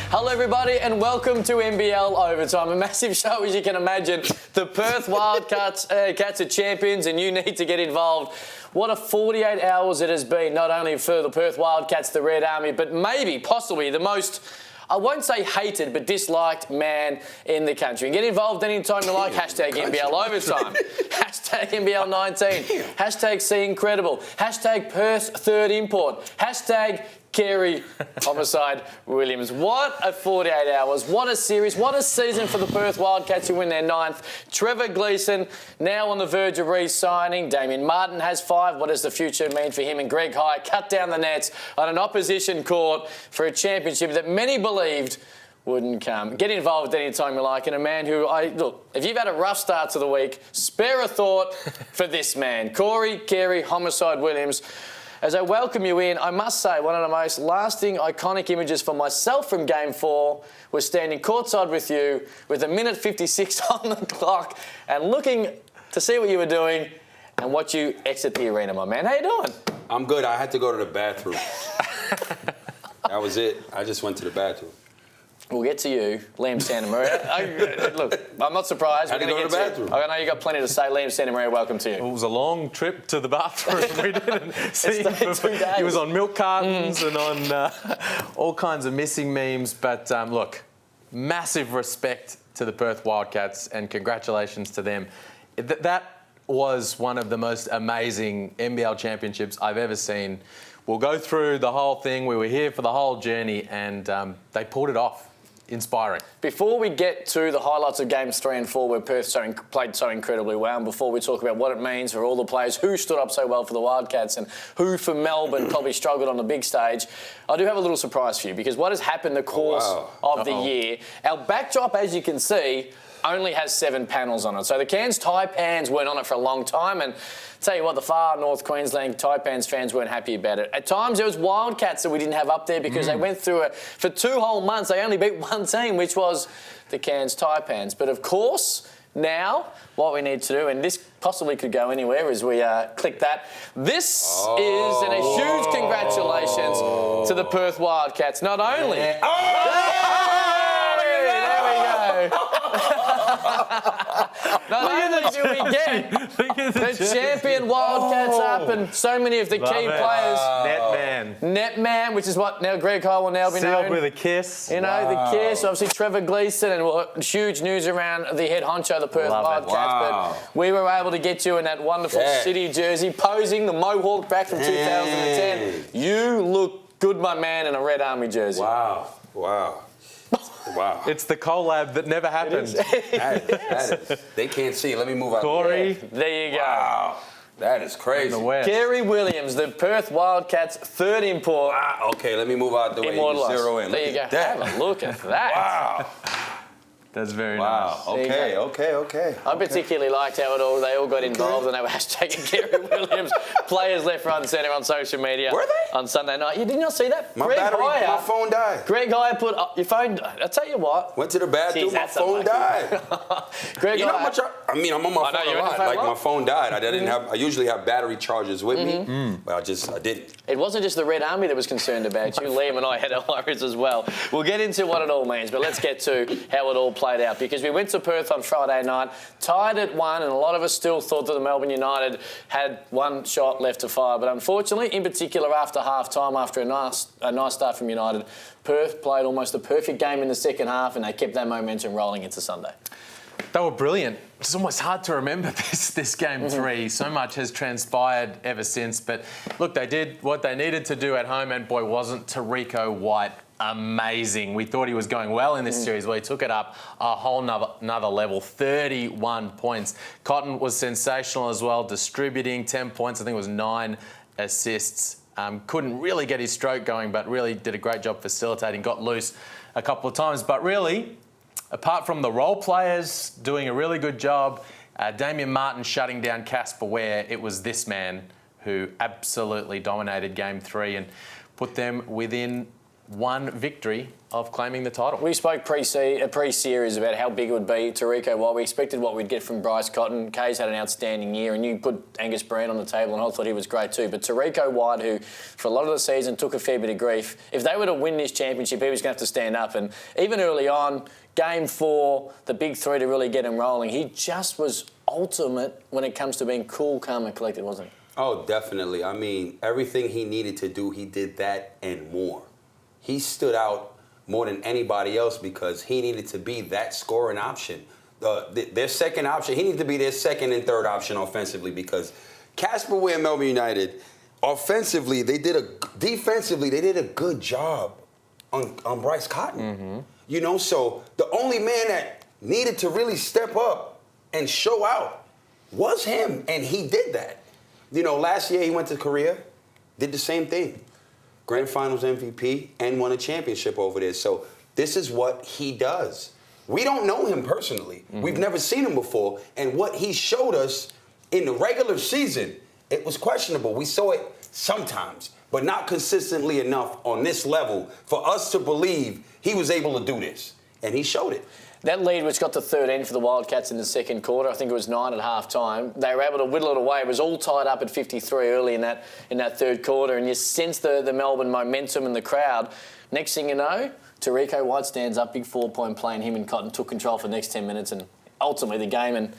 Hello everybody and welcome to NBL Overtime, a massive show as you can imagine. The Perth Wildcats Cats are champions and you need to get involved. What a 48 hours it has been, not only for the Perth Wildcats, the Red Army, but maybe, possibly the most, I won't say hated, but disliked man in the country. And get involved anytime you like. Hashtag NBL Overtime. Hashtag NBL 19. Hashtag See Incredible. Hashtag Perth Third Import. Hashtag Carey Homicide Williams. What a 48 hours. What a series. What a season for the Perth Wildcats who win their 9th. Trevor Gleeson now on the verge of re-signing. Damien Martyn has 5. What does the future mean for him? And Greg High cut down the nets on an opposition court for a championship that many believed wouldn't come. Get involved anytime you like. And a man who, look, if you've had a rough start to the week, spare a thought for this man. Carey Homicide Williams. As I welcome you in, I must say one of the most lasting, iconic images for myself from Game 4 was standing courtside with you with 1:56 on the clock and looking to see what you were doing and watch you exit the arena, my man. How you doing? I'm good. I had to go to the bathroom. That was it. I just went to the bathroom. We'll get to you, Liam Santamaria. Look, I'm not surprised. Had to go to the bathroom. I know you've got plenty to say. Liam Santamaria, welcome to you. It was a long trip to the bathroom. We didn't see him. 2 days. He was on milk cartons and on all kinds of missing memes. But look, massive respect to the Perth Wildcats and congratulations to them. That was one of the most amazing NBL championships I've ever seen. We'll go through the whole thing. We were here for the whole journey and they pulled it off. Inspiring. Before we get to the highlights of Games 3 and 4 where Perth played so incredibly well, and before we talk about what it means for all the players who stood up so well for the Wildcats and who for Melbourne probably struggled on the big stage, I do have a little surprise for you because what has happened the course of the year, our backdrop, as you can see, only has 7 panels on it. So the Cairns Taipans weren't on it for a long time, and tell you what, the far North Queensland Taipans fans weren't happy about it. At times there was Wildcats that we didn't have up there because they went through it for 2 whole months. They only beat one team, which was the Cairns Taipans. But of course, now what we need to do, and this possibly could go anywhere as we click that. This is a huge congratulations to the Perth Wildcats. Not only... There we go. Not only do we get the champion Wildcats up and so many of the key players. Netman, which is what now Greg High will now be known. Sealed with a kiss. You know, the kiss. Obviously Trevor Gleeson and huge news around the head honcho, the Perth Wildcats. But we were able to get you in that wonderful city jersey, posing the Mohawk back from 2010. You look good, my man, in a Red Army jersey. Wow. It's the collab that never happened. That is, they can't see. Let me move out. Corey. There you go. Wow. That is crazy. Carey Williams, the Perth Wildcats' 3rd import. Okay, let me move out the way. Zero in. There you go. Have a look at that. Wow. That's very nice. Okay. I particularly liked how they all got involved and they were hashtagging Carey Williams. Players left, right and centre on social media. Were they? On Sunday night. You did not see that? My phone died. Greg High put your phone... I'll tell you what. Went to the bathroom, my phone died. Greg you know how much I'm on my phone a lot. Like my phone died. I usually have battery chargers with me, but I didn't. It wasn't just the Red Army that was concerned about you. Liam and I had our worries as well. We'll get into what it all means, but let's get to how it all played out because we went to Perth on Friday night, tied at 1, and a lot of us still thought that the Melbourne United had 1 shot left to fire. But unfortunately, in particular after half-time, after a nice start from United, Perth played almost a perfect game in the second half and they kept that momentum rolling into Sunday. They were brilliant. It's almost hard to remember this Game 3. So much has transpired ever since. But look, they did what they needed to do at home, and boy, wasn't Tariko White amazing. We thought he was going well in this series. Well, he took it up a whole nother level, 31 points. Cotton was sensational as well, distributing 10 points. I think it was 9 assists. Couldn't really get his stroke going, but really did a great job facilitating, got loose a couple of times. But really, apart from the role players doing a really good job, Damien Martyn shutting down Casper Ware, it was this man who absolutely dominated Game 3 and put them within one victory of claiming the title. We spoke pre-series about how big it would be. Tarico White, we expected what we'd get from Bryce Cotton. Kay's had an outstanding year, and you put Angus Brand on the table, and I thought he was great too. But Tarico White, who for a lot of the season took a fair bit of grief, if they were to win this championship, he was going to have to stand up. And even early on, Game 4, the big three to really get him rolling, he just was ultimate when it comes to being cool, calm and collected, wasn't he? Oh, definitely. I mean, everything he needed to do, he did that and more. He stood out more than anybody else because he needed to be that scoring option. Their second option, he needed to be their second and third option offensively because Casper Ware and Melbourne United, defensively, they did a good job on Bryce Cotton. Mm-hmm. So the only man that needed to really step up and show out was him, and he did that. Last year he went to Korea, did the same thing. Grand Finals MVP and won a championship over there. So this is what he does. We don't know him personally. Mm-hmm. We've never seen him before. And what he showed us in the regular season, it was questionable. We saw it sometimes, but not consistently enough on this level for us to believe he was able to do this. And he showed it. That lead, which got to 13 for the Wildcats in the second quarter, I think it was 9 at half-time. They were able to whittle it away. It was all tied up at 53 early in that third quarter, and you sense the Melbourne momentum in the crowd. Next thing you know, Tarico White stands up, big 4-point play, and him and Cotton took control for the next 10 minutes, and ultimately the game, and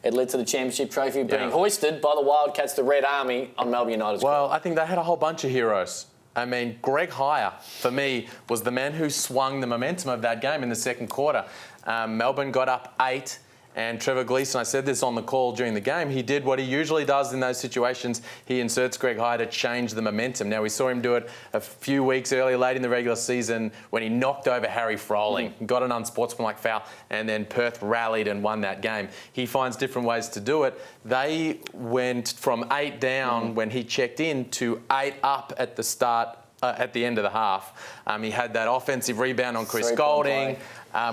it led to the championship trophy being hoisted by the Wildcats, the Red Army, on Melbourne United's Well, court. I think they had a whole bunch of heroes. I mean, Greg Hire, for me, was the man who swung the momentum of that game in the second quarter. Melbourne got up 8, and Trevor Gleeson, I said this on the call during the game, he did what he usually does in those situations. He inserts Greg Hire to change the momentum. Now, we saw him do it a few weeks earlier, late in the regular season, when he knocked over Harry Froling, got an unsportsmanlike foul, and then Perth rallied and won that game. He finds different ways to do it. They went from 8 down when he checked in to 8 up at the start, at the end of the half. He had that offensive rebound on Chris Golding,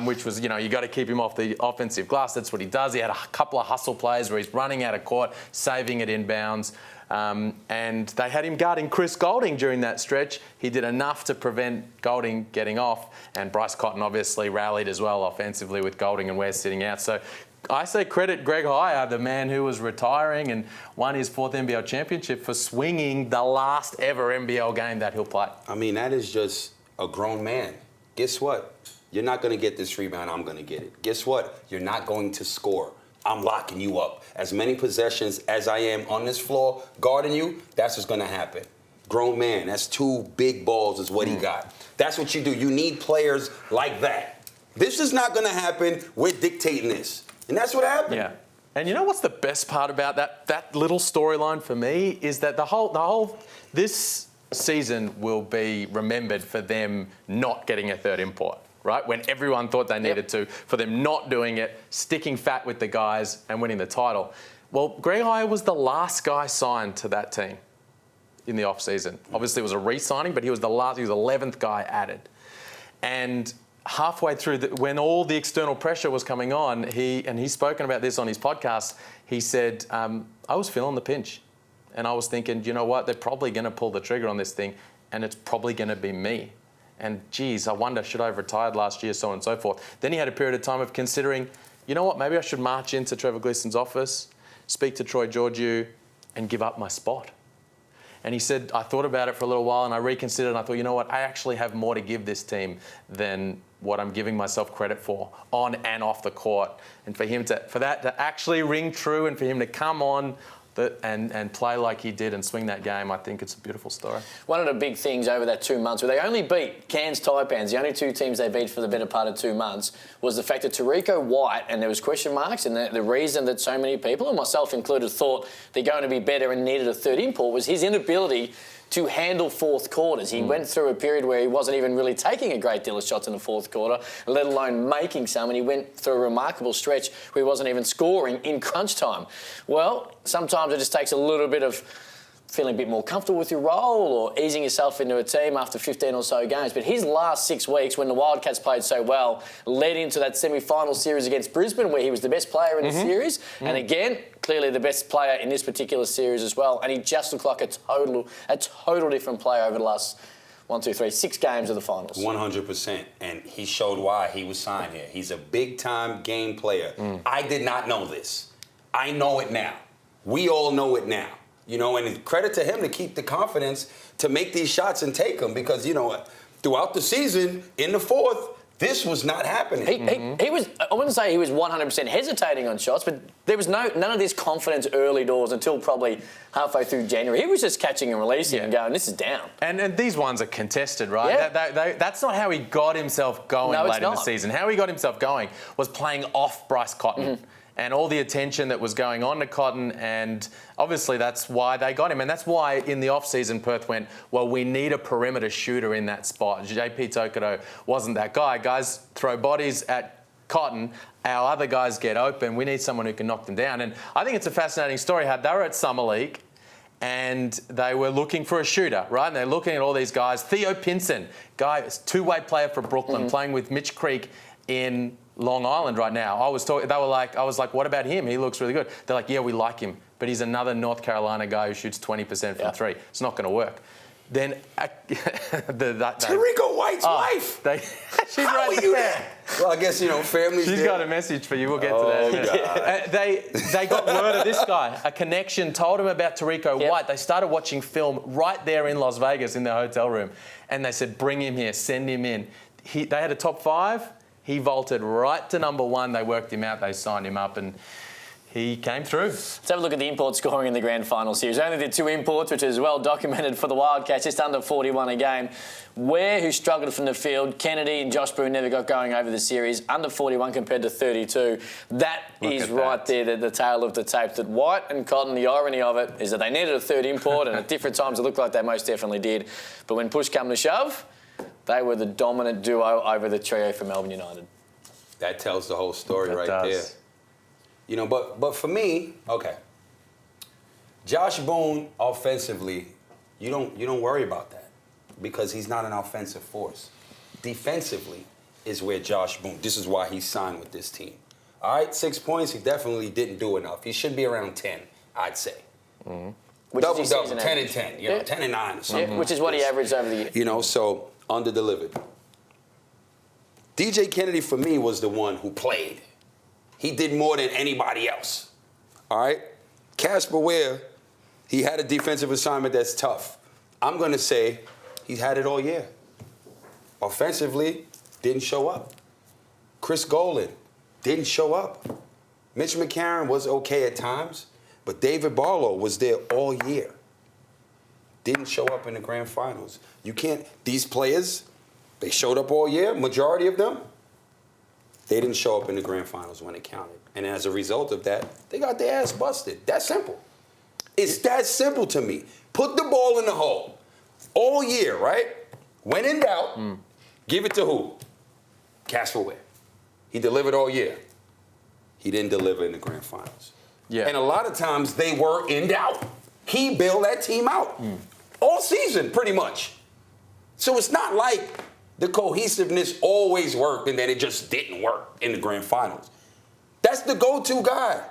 which was, you got to keep him off the offensive glass. That's what he does. He had a couple of hustle plays where he's running out of court, saving it inbounds. And they had him guarding Chris Golding during that stretch. He did enough to prevent Golding getting off. And Bryce Cotton obviously rallied as well offensively with Golding and Ware sitting out. So I say credit Greg Hire, the man who was retiring and won his 4th NBL championship, for swinging the last ever NBL game that he'll play. I mean, that is just a grown man. Guess what? You're not going to get this rebound. I'm going to get it. Guess what? You're not going to score. I'm locking you up. As many possessions as I am on this floor guarding you, that's what's going to happen. Grown man, that's 2 big balls is what he got. That's what you do. You need players like that. This is not going to happen. We're dictating this. And that's what happened. Yeah. And you know what's the best part about that little storyline for me is that the whole this season will be remembered for them not getting a third import, right? When everyone thought they needed to, for them not doing it, sticking fat with the guys and winning the title. Well, Greg Hire was the last guy signed to that team in the off-season. Obviously, it was a re-signing, but he was the 11th guy added. And halfway through, when all the external pressure was coming on, he's spoken about this on his podcast, he said, I was feeling the pinch. And I was thinking, you know what, they're probably going to pull the trigger on this thing, and it's probably going to be me. And geez, I wonder, should I have retired last year, so on and so forth. Then he had a period of time of considering, you know what, maybe I should march into Trevor Gleeson's office, speak to Troy Georgiou, and give up my spot. And he said, I thought about it for a little while and I reconsidered and I thought, you know what, I actually have more to give this team than what I'm giving myself credit for on and off the court. And for that to actually ring true and for him to come on and play like he did and swing that game, I think it's a beautiful story. One of the big things over that 2 months, where they only beat Cairns Taipans, the only 2 teams they beat for the better part of 2 months, was the fact that Tarico White, and there was question marks, and the reason that so many people, and myself included, thought they're going to be better and needed a third import was his inability to handle fourth quarters. He went through a period where he wasn't even really taking a great deal of shots in the fourth quarter, let alone making some, and he went through a remarkable stretch where he wasn't even scoring in crunch time. Well, sometimes it just takes a little bit of feeling a bit more comfortable with your role or easing yourself into a team after 15 or so games. But his last 6 weeks, when the Wildcats played so well, led into that semi-final series against Brisbane, where he was the best player in the series. And again, clearly the best player in this particular series as well. And he just looked like a total different player over the last 6 games of the finals. 100%. And he showed why he was signed here. He's a big-time game player. I did not know this. I know it now. We all know it now. You know, and credit to him to keep the confidence to make these shots and take them because, you know, throughout the season, in the fourth, this was not happening. He was, I wouldn't say he was 100% hesitating on shots, but there was none of this confidence early doors until probably halfway through January. He was just catching and releasing and going, this is down. And these ones are contested, right? Yeah. That's not how he got himself going late in the season. How he got himself going was playing off Bryce Cotton. And all the attention that was going on to Cotton, and obviously that's why they got him. And that's why in the off-season Perth went, well, we need a perimeter shooter in that spot. JP Tokoto wasn't that guy. Guys throw bodies at Cotton, our other guys get open. We need someone who can knock them down. And I think it's a fascinating story how they were at Summer League and they were looking for a shooter, right? And they're looking at all these guys. Theo Pinson, guy, two-way player for Brooklyn, playing with Mitch Creek in Long Island right now. I was like, what about him? He looks really good. They're like, yeah, we like him, but he's another North Carolina guy who shoots 20% from three. It's not going to work. Then Tariqa White's wife. She's How right are you there. there? Well, I guess, you know, family's She's there. got a message for you. We'll get to that in a minute. They got word of this guy. A connection told him about Tariqa White. They started watching film right there in Las Vegas in their hotel room, and they said, bring him here, send him in. They had a top 5. He vaulted right to number 1. They worked him out. They signed him up, and he came through. Let's have a look at the import scoring in the grand final series. Only the 2 imports, which is well documented for the Wildcats, just under 41 a game. Ware, who struggled from the field, Kennedy and Josh Boone never got going over the series, under 41 compared to 32. That is right there, the tail of the tape. That White and Cotton, the irony of it is that they needed a third import, and at different times it looked like they most definitely did. But when push came to shove, they were the dominant duo over the trio for Melbourne United. That tells the whole story there. You know, but for me, okay. Josh Boone offensively, you don't worry about that because he's not an offensive force. Defensively is where Josh Boone. This is why he signed with this team. All right, 6 points. He definitely didn't do enough. He should be around 10, I'd say. Double, 10 and 10. You know, 10 and 9 or something. Yeah, which is what he averaged over the year. You know, so under-delivered. DJ Kennedy, for me, was the one who played. He did more than anybody else. All right? Casper Ware, he had a defensive assignment that's tough. I'm going to say he's had it all year. Offensively, didn't show up. Chris Golan didn't show up. Mitch McCarron was okay at times, but David Barlow was there all year. Didn't show up in the grand finals. You can't, these players, they showed up all year, majority of them. They didn't show up in the grand finals when it counted. And as a result of that, they got their ass busted. That's simple. It's that simple to me. Put the ball in the hole. All year, right? When in doubt, give it to who? Casper Ware. He delivered all year. He didn't deliver in the grand finals. Yeah. And a lot of times they were in doubt. He bailed that team out. All season, pretty much. So it's not like the cohesiveness always worked and then it just didn't work in the grand finals. That's the go-to guy.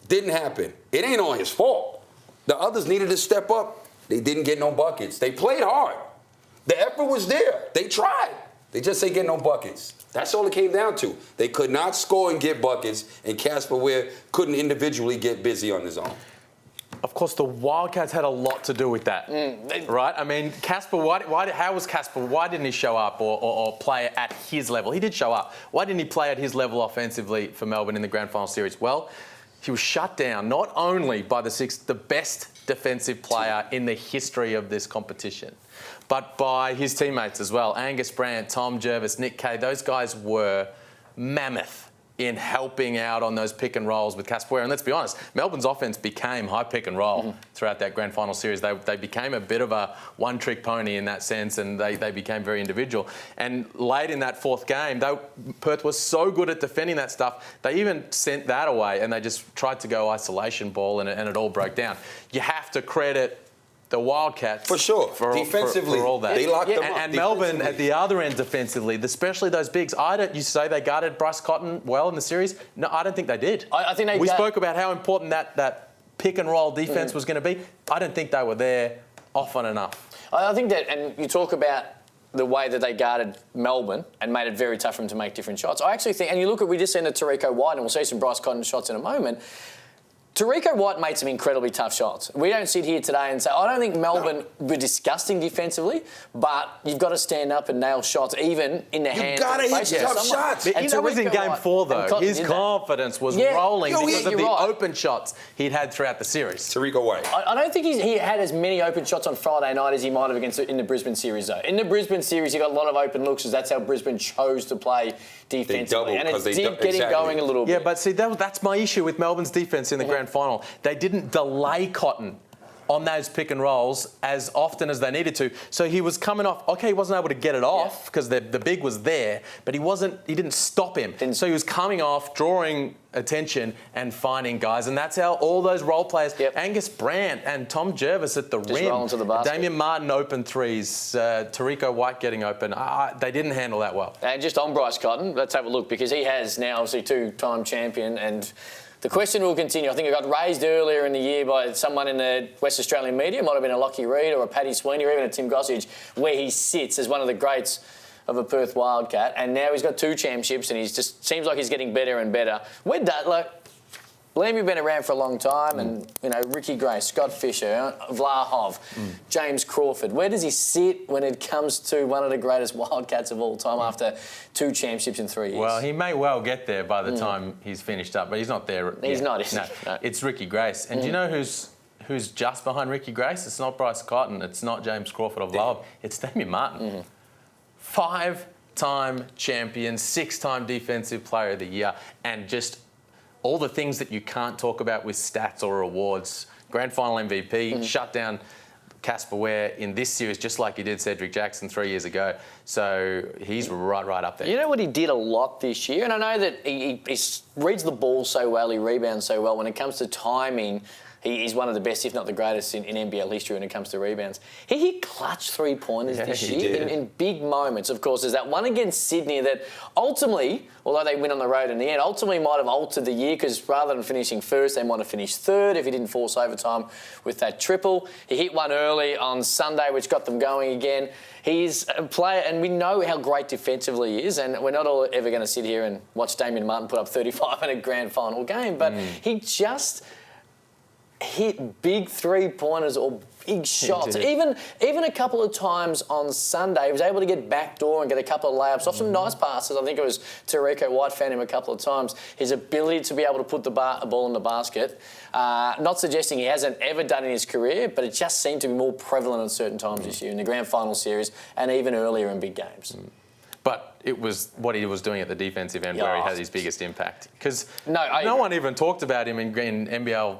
Didn't happen. It ain't all his fault. The others needed to step up. They didn't get no buckets. They played hard. The effort was there. They tried. They just ain't get no buckets. That's all it came down to. They could not score and get buckets, and Casper Ware couldn't individually get busy on his own. Of course, the Wildcats had a lot to do with that, right? I mean, Casper, how was Casper? Why didn't he show up or play at his level? He did show up. Why didn't he play at his level offensively for Melbourne in the grand final series? Well, he was shut down not only by the best defensive player in the history of this competition, but by his teammates as well. Angus Brandt, Tom Jervis, Nick Kay, those guys were mammoth in helping out on those pick and rolls with Casper Ware. And let's be honest, Melbourne's offense became high pick and roll throughout that grand final series. They became a bit of a one-trick pony in that sense, and they became very individual. And late in that fourth game, Perth was so good at defending that stuff, they even sent that away and they just tried to go isolation ball and it all broke down. You have to credit the Wildcats. For sure. Defensively, for all that. they locked them up. And Melbourne at the other end defensively, especially those bigs. You say they guarded Bryce Cotton well in the series? No, I don't think they did. I think we spoke about how important that pick and roll defense was going to be. I don't think they were there often enough. I think that, and you talk about the way that they guarded Melbourne and made it very tough for them to make different shots. I actually think, and you look at, we just seen the Tariq White, and we'll see some Bryce Cotton shots in a moment. Tariq White made some incredibly tough shots. We don't sit here today and say, I don't think Melbourne were disgusting defensively, but you've got to stand up and nail shots, even in the hands. You've got to hit tough shots. But that was in Game 4, though. His confidence was rolling because of the open shots he'd had throughout the series. Tariq White. I don't think he had as many open shots on Friday night as he might have in the Brisbane series, though. In the Brisbane series, he got a lot of open looks, because that's how Brisbane chose to play defensively. And it did get him going a little bit. Yeah, but see, that's my issue with Melbourne's defence in the grand final. They didn't delay Cotton on those pick and rolls as often as they needed to. So he was coming off. Okay, he wasn't able to get it off because the big was there, but he didn't stop him. So he was coming off, drawing attention and finding guys, and that's how all those role players, Angus Brandt and Tom Jervis at the rim, rolling to the basket. Damien Martyn open threes, Tariq White getting open. They didn't handle that well. And just on Bryce Cotton, let's have a look, because he has now obviously two-time champion, and the question will continue. I think it got raised earlier in the year by someone in the West Australian media. It might have been a Lockie Reid or a Paddy Sweeney or even a Tim Gossage, where he sits as one of the greats of a Perth Wildcat. And now he's got 2 championships, and he's just seems like he's getting better and better. We're done. Like, Liam, you've been around for a long time, and Ricky Gray, Scott Fisher, Vlahov, James Crawford. Where does he sit when it comes to one of the greatest Wildcats of all time after 2 championships in 3 years? Well, he may well get there by the time he's finished up, but he's not there. He's not, is he? No. It's Ricky Grace. And do you know who's just behind Ricky Grace? It's not Bryce Cotton. It's not James Crawford or Vlahov. It's Damien Martyn. 5-time champion, 6-time defensive player of the year, and just all the things that you can't talk about with stats or awards. Grand final MVP, shut down Casper Ware in this series just like he did Cedric Jackson 3 years ago. So he's right up there. You know what he did a lot this year? And I know that he reads the ball so well, he rebounds so well. When it comes to timing, he's one of the best, if not the greatest, in NBL history when it comes to rebounds. He hit clutch 3-pointers this year in big moments. Of course, there's that one against Sydney that ultimately, although they win on the road in the end, ultimately might have altered the year, because rather than finishing first, they might have finished third if he didn't force overtime with that triple. He hit one early on Sunday, which got them going again. He's a player, and we know how great defensively he is, and we're not all ever going to sit here and watch Damien Martyn put up 35 in a grand final game, but he just hit big 3-pointers or big shots. Even a couple of times on Sunday, he was able to get backdoor and get a couple of layups off some nice passes. I think it was Tariq White found him a couple of times. His ability to be able to put the ball in the basket, not suggesting he hasn't ever done in his career, but it just seemed to be more prevalent at certain times this year in the grand final series and even earlier in big games. But it was what he was doing at the defensive end where he had his biggest impact. Because no one even talked about him in NBL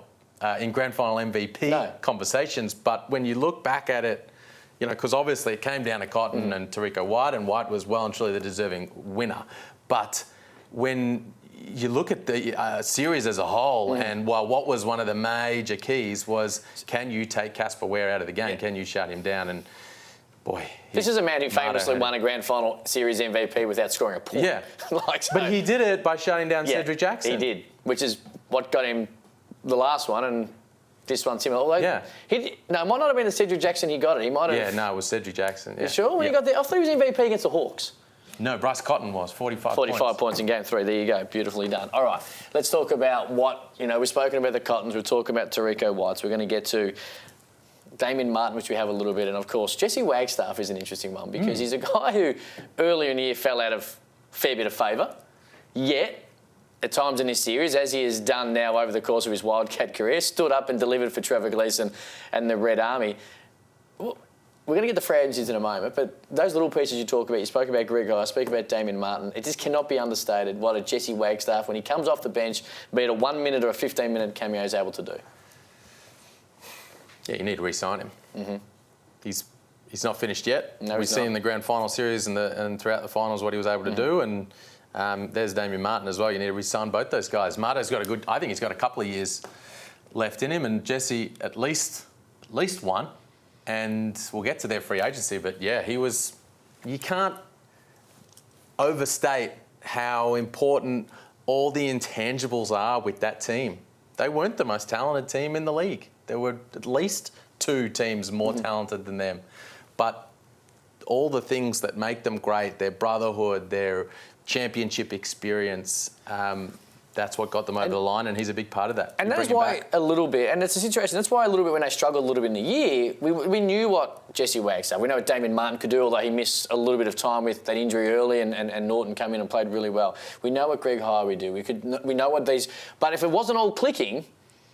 in grand final MVP conversations, but when you look back at it, because obviously it came down to Cotton and Tariq White, and White was well and truly the deserving winner. But when you look at the series as a whole, and what was one of the major keys was, can you take Casper Ware out of the game? Can you shut him down? And boy, this is a man who famously won a grand final series MVP without scoring a point. Yeah, but he did it by shutting down Cedric Jackson. He did, which is what got him the last one, and this one similar. Although it might not have been the Cedric Jackson he got it. He might have. Yeah, no, it was Cedric Jackson. Yeah. You sure? When he got there, I thought he was MVP against the Hawks. No, Bryce Cotton was 45 points in Game 3. There you go. Beautifully done. All right, let's talk about what, we've spoken about the Cottons. We're talking about Tariq Whites. We're going to get to Damien Martyn, which we have a little bit. And, of course, Jesse Wagstaff is an interesting one, because he's a guy who earlier in the year fell out of a fair bit of favour, yet at times in this series, as he has done now over the course of his Wildcat career, stood up and delivered for Trevor Gleeson and the Red Army. Well, we're going to get the free agencies in a moment, but those little pieces you talk about, you spoke about Greg I spoke about Damien Martyn, it just cannot be understated what a Jesse Wagstaff, when he comes off the bench, be it a 1-minute or a 15-minute cameo, is able to do. Yeah, you need to re-sign him. He's not finished yet. No, we've seen in the grand final series and throughout the finals what he was able to do, and there's Damien Martyn as well. You need to re-sign both those guys. Martyn's got I think he's got a couple of years left in him, and Jesse at least one. And we'll get to their free agency, but yeah, you can't overstate how important all the intangibles are with that team. They weren't the most talented team in the league. There were at least 2 teams more talented than them. but all the things that make them great, their brotherhood, their championship experience, that's what got them over the line, and he's a big part of that. And that's why a little bit, and it's a situation, that's why a little bit when they struggled a little bit in the year, we knew what Jesse Wag's done. We know what Damien Martyn could do, although he missed a little bit of time with that injury early, and Norton came in and played really well. We know what Greg Highway do. We know what these... But if it wasn't all clicking,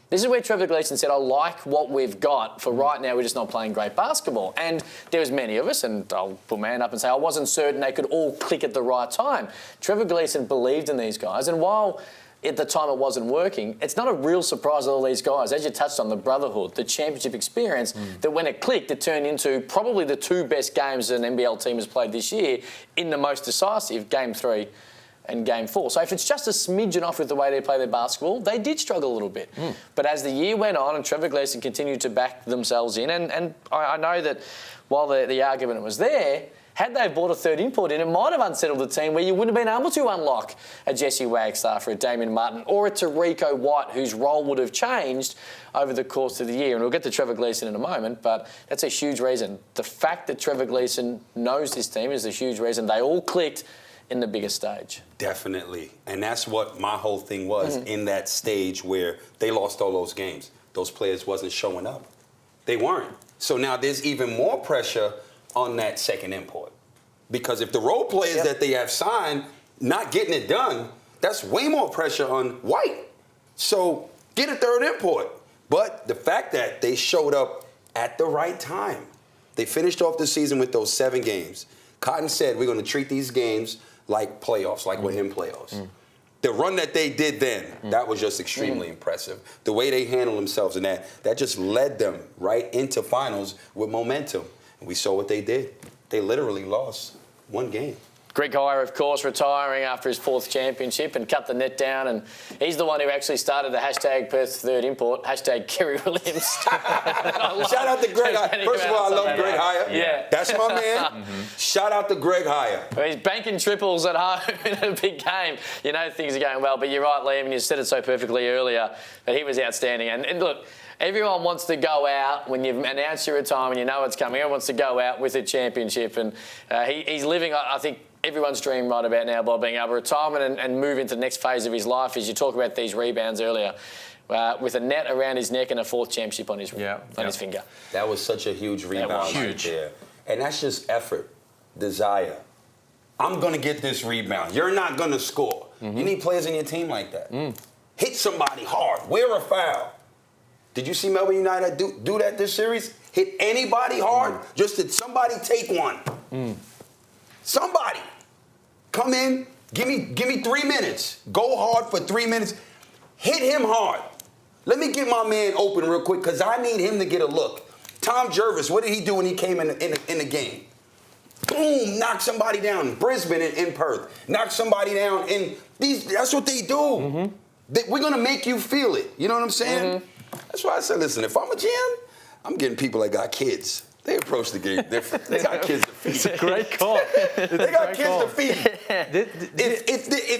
this is where Trevor Gleeson said, I like what we've got. For right now, we're just not playing great basketball. And there was many of us, and I'll put my hand up and say I wasn't certain they could all click at the right time. Trevor Gleeson believed in these guys, and while... at the time it wasn't working, it's not a real surprise that all these guys, as you touched on, the brotherhood, the championship experience, that when it clicked, it turned into probably the two best games an NBL team has played this year in the most decisive, Game 3 and Game 4. So if it's just a smidgen off with the way they play their basketball, they did struggle a little bit. But as the year went on and Trevor Gleeson continued to back themselves in, and I know that while the argument was there, had they brought a third import in, it might have unsettled the team where you wouldn't have been able to unlock a Jesse Wagstaff or a Damien Martyn or a Tarico White, whose role would have changed over the course of the year. And we'll get to Trevor Gleeson in a moment, but that's a huge reason. The fact that Trevor Gleeson knows this team is a huge reason they all clicked in the biggest stage. Definitely. And that's what my whole thing was in that stage where they lost all those games. Those players wasn't showing up. They weren't. So now there's even more pressure on that second import. Because if the role players that they have signed not getting it done, that's way more pressure on White. So get a third import. But the fact that they showed up at the right time, they finished off the season with those 7 games. Cotton said, we're going to treat these games like playoffs, like we're in playoffs. The run that they did then, that was just extremely impressive. The way they handled themselves in that just led them right into finals with momentum. And we saw what they did. They literally lost 1 game. Greg Hire, of course, retiring after his 4th championship and cut the net down. And he's the one who actually started the hashtag Perth third import, hashtag Kerry Williams. Shout out to Greg Hire. First of all, I love Greg Hire. Yeah. That's my man. Shout out to Greg Hire. Well, he's banking triples at home in a big game. You know things are going well. But you're right, Liam, and you said it so perfectly earlier, that he was outstanding. And look, everyone wants to go out when you've announced your retirement, you know it's coming. Everyone wants to go out with a championship. And he's living, I think, everyone's dream right about now by being able to retire and move into the next phase of his life. As you talk about these rebounds earlier, with a net around his neck and a 4th championship on his finger. That was such a huge rebound right there. And that's just effort, desire. I'm going to get this rebound. You're not going to score. You need players in your team like that. Hit somebody hard. Wear a foul. Did you see Melbourne United do that this series? Hit anybody hard? Just did somebody take one? Somebody. Come in, give me 3 minutes. Go hard for 3 minutes. Hit him hard. Let me get my man open real quick because I need him to get a look. Tom Jervis, what did he do when he came in the game? Boom, knock somebody down. Brisbane in Perth. Knock somebody down. That's what they do. We're going to make you feel it. You know what I'm saying? That's why I said, listen, if I'm a GM, I'm getting people that got kids. They approach the game different. They got kids to feed. It's a great call. They got kids to feed.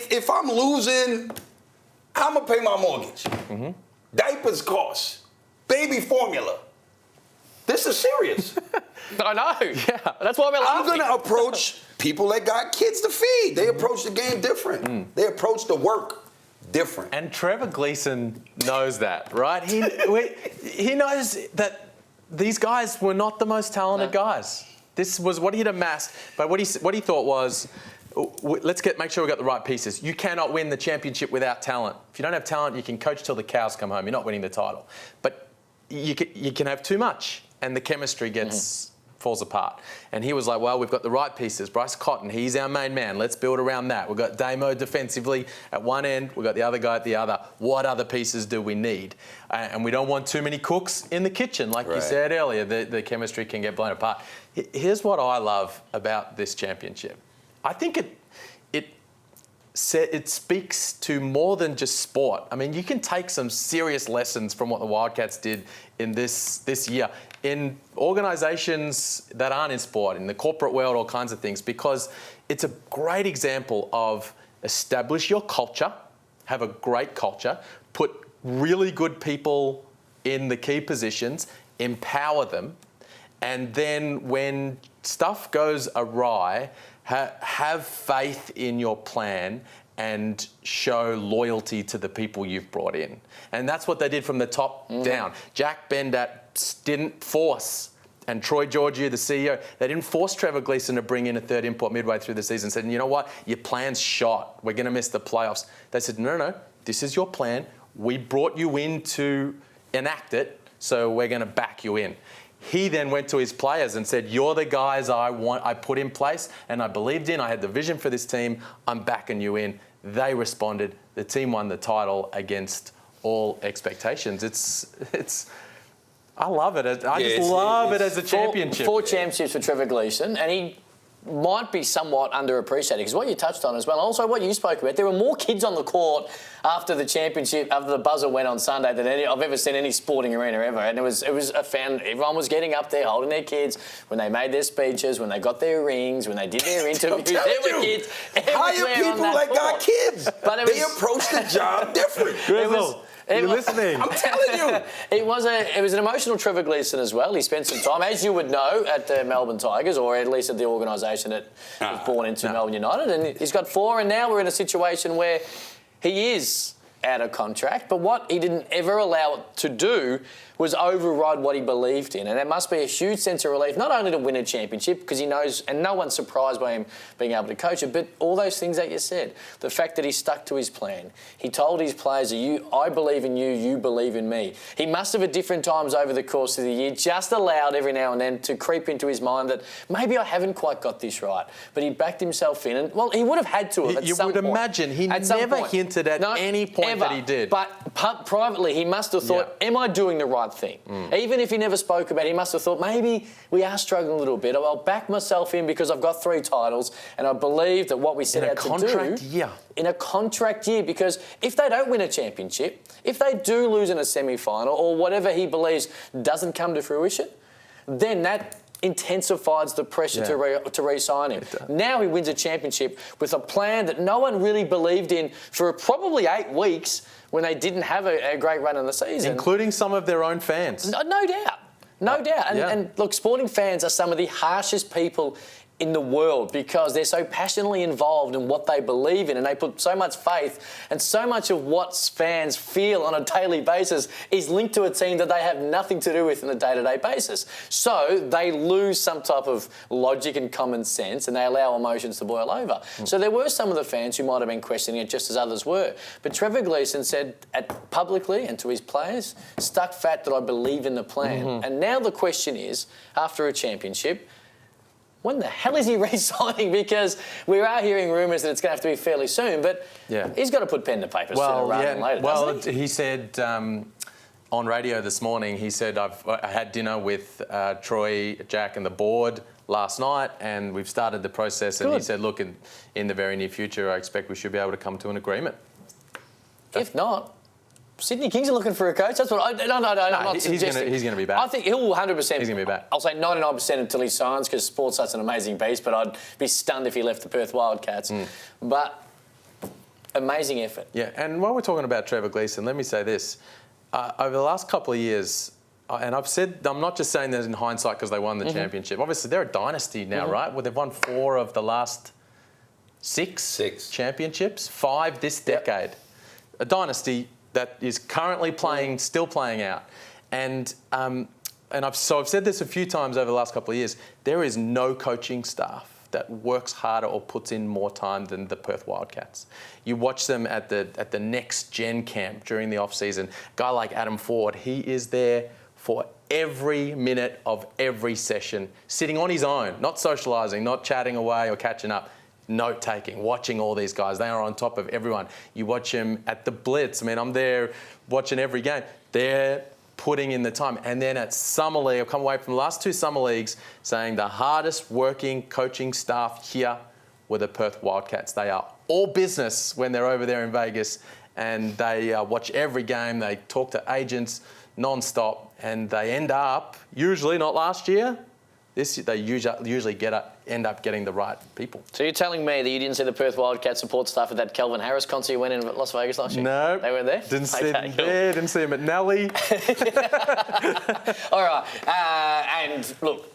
If I'm losing, I'm going to pay my mortgage. Diapers cost. Baby formula. This is serious. I know. Yeah. That's why we're laughing. I'm going to approach people that got kids to feed. They approach the game different. They approach the work different. And Trevor Gleeson knows that, right? He knows that these guys were not the most talented guys. This was what he'd amassed. But what he thought was, let's make sure we got the right pieces. You cannot win the championship without talent. If you don't have talent, you can coach till the cows come home. You're not winning the title. But you can have too much, and the chemistry falls apart. And he was like, well, we've got the right pieces. Bryce Cotton, he's our main man. Let's build around that. We've got Damo defensively at one end. We've got the other guy at the other. What other pieces do we need? And we don't want too many cooks in the kitchen. Like you said earlier, the chemistry can get blown apart. Here's what I love about this championship. I think it speaks to more than just sport. I mean, you can take some serious lessons from what the Wildcats did in this year in organisations that aren't in sport, in the corporate world, all kinds of things, because it's a great example of establish your culture, have a great culture, put really good people in the key positions, empower them, And then when stuff goes awry, have faith in your plan and show loyalty to the people you've brought in. And that's what they did from the top down. Jack Bendat didn't force, and Troy Georgiou, the CEO, they didn't force Trevor Gleeson to bring in a third import midway through the season. Said, you know what, your plan's shot. We're going to miss the playoffs. They said, no, this is your plan. We brought you in to enact it, so we're going to back you in. He then went to his players and said, you're the guys I put in place and I believed in. I had the vision for this team. I'm backing you in. They responded. The team won the title against all expectations. I love it. I just love it as a championship. Four championships for Trevor Gleeson, and he might be somewhat underappreciated because what you touched on as well, and also what you spoke about, there were more kids on the court after the championship, after the buzzer went on Sunday than I've ever seen any sporting arena ever. And it was a fan. Everyone was getting up there, holding their kids when they made their speeches, when they got their rings, when they did their interviews. There were kids hire people like got kids, but they approached the job different. You're listening. I'm telling you. It was an emotional Trevor Gleeson as well. He spent some time, as you would know, at the Melbourne Tigers, or at least at the organisation that was born into Melbourne United. And he's got 4, and now we're in a situation where he is out of contract. But what he didn't ever allow it to do was override what he believed in. And it must be a huge sense of relief, not only to win a championship, because he knows, and no one's surprised by him being able to coach it, but all those things that you said. The fact that he stuck to his plan. He told his players, I believe in you, you believe in me. He must have at different times over the course of the year just allowed every now and then to creep into his mind that maybe I haven't quite got this right. But he backed himself in. And, well, he would have had to have at some point. You would imagine. He never hinted at any point that he did. But privately, he must have thought, am I doing the right thing? Even if he never spoke about it, he must have thought, maybe we are struggling a little bit. I'll back myself in because I've got 3 titles and I believe that what we set out to do... In a contract year. Because if they don't win a championship, if they do lose in a semi-final or whatever he believes doesn't come to fruition, then that intensifies the pressure to re-sign him. Now he wins a championship with a plan that no one really believed in for probably 8 weeks when they didn't have a great run in the season. Including some of their own fans. No doubt. No doubt. And look, sporting fans are some of the harshest people in the world because they're so passionately involved in what they believe in and they put so much faith, and so much of what fans feel on a daily basis is linked to a team that they have nothing to do with on a day-to-day basis. So they lose some type of logic and common sense and they allow emotions to boil over. So there were some of the fans who might have been questioning it just as others were. But Trevor Gleeson said publicly and to his players, stuck fat that I believe in the plan. And now the question is, after a championship, when the hell is he re-signing? Because we are hearing rumours that it's going to have to be fairly soon, but he's got to put pen to paper sooner rather than later, doesn't he? He said on radio this morning, he said, I had dinner with Troy, Jack and the board last night and we've started the process. And he said, look, in the very near future, I expect we should be able to come to an agreement. If not... Sydney Kings are looking for a coach. That's what I'm not suggesting. He's going to be back. I think he'll 100%. He's going to be back. I'll say 99% until he signs because sport's such an amazing beast, but I'd be stunned if he left the Perth Wildcats. But amazing effort. Yeah, and while we're talking about Trevor Gleeson, let me say this. Over the last couple of years, and I've said, I'm not just saying that in hindsight because they won the championship. Obviously, they're a dynasty now, right? Well, they've won 4 of the last 6 championships, 5 this decade. A dynasty that is currently still playing out. And I've said this a few times over the last couple of years, there is no coaching staff that works harder or puts in more time than the Perth Wildcats. You watch them at the next gen camp during the off-season. A guy like Adam Ford, he is there for every minute of every session, sitting on his own, not socialising, not chatting away or catching up. Note-taking, watching all these guys. They are on top of everyone. You watch them at the Blitz. I mean, I'm there watching every game. They're putting in the time. And then at Summer League, I've come away from the last 2 Summer Leagues saying the hardest working coaching staff here were the Perth Wildcats. They are all business when they're over there in Vegas and they watch every game. They talk to agents non-stop and they end up, usually not last year, They usually end up getting the right people. So you're telling me that you didn't see the Perth Wildcats support staff at that Kelvin Harris concert you went in at Las Vegas last year? No. They weren't there? Didn't see them there, didn't see them at Nelly. All right. And look,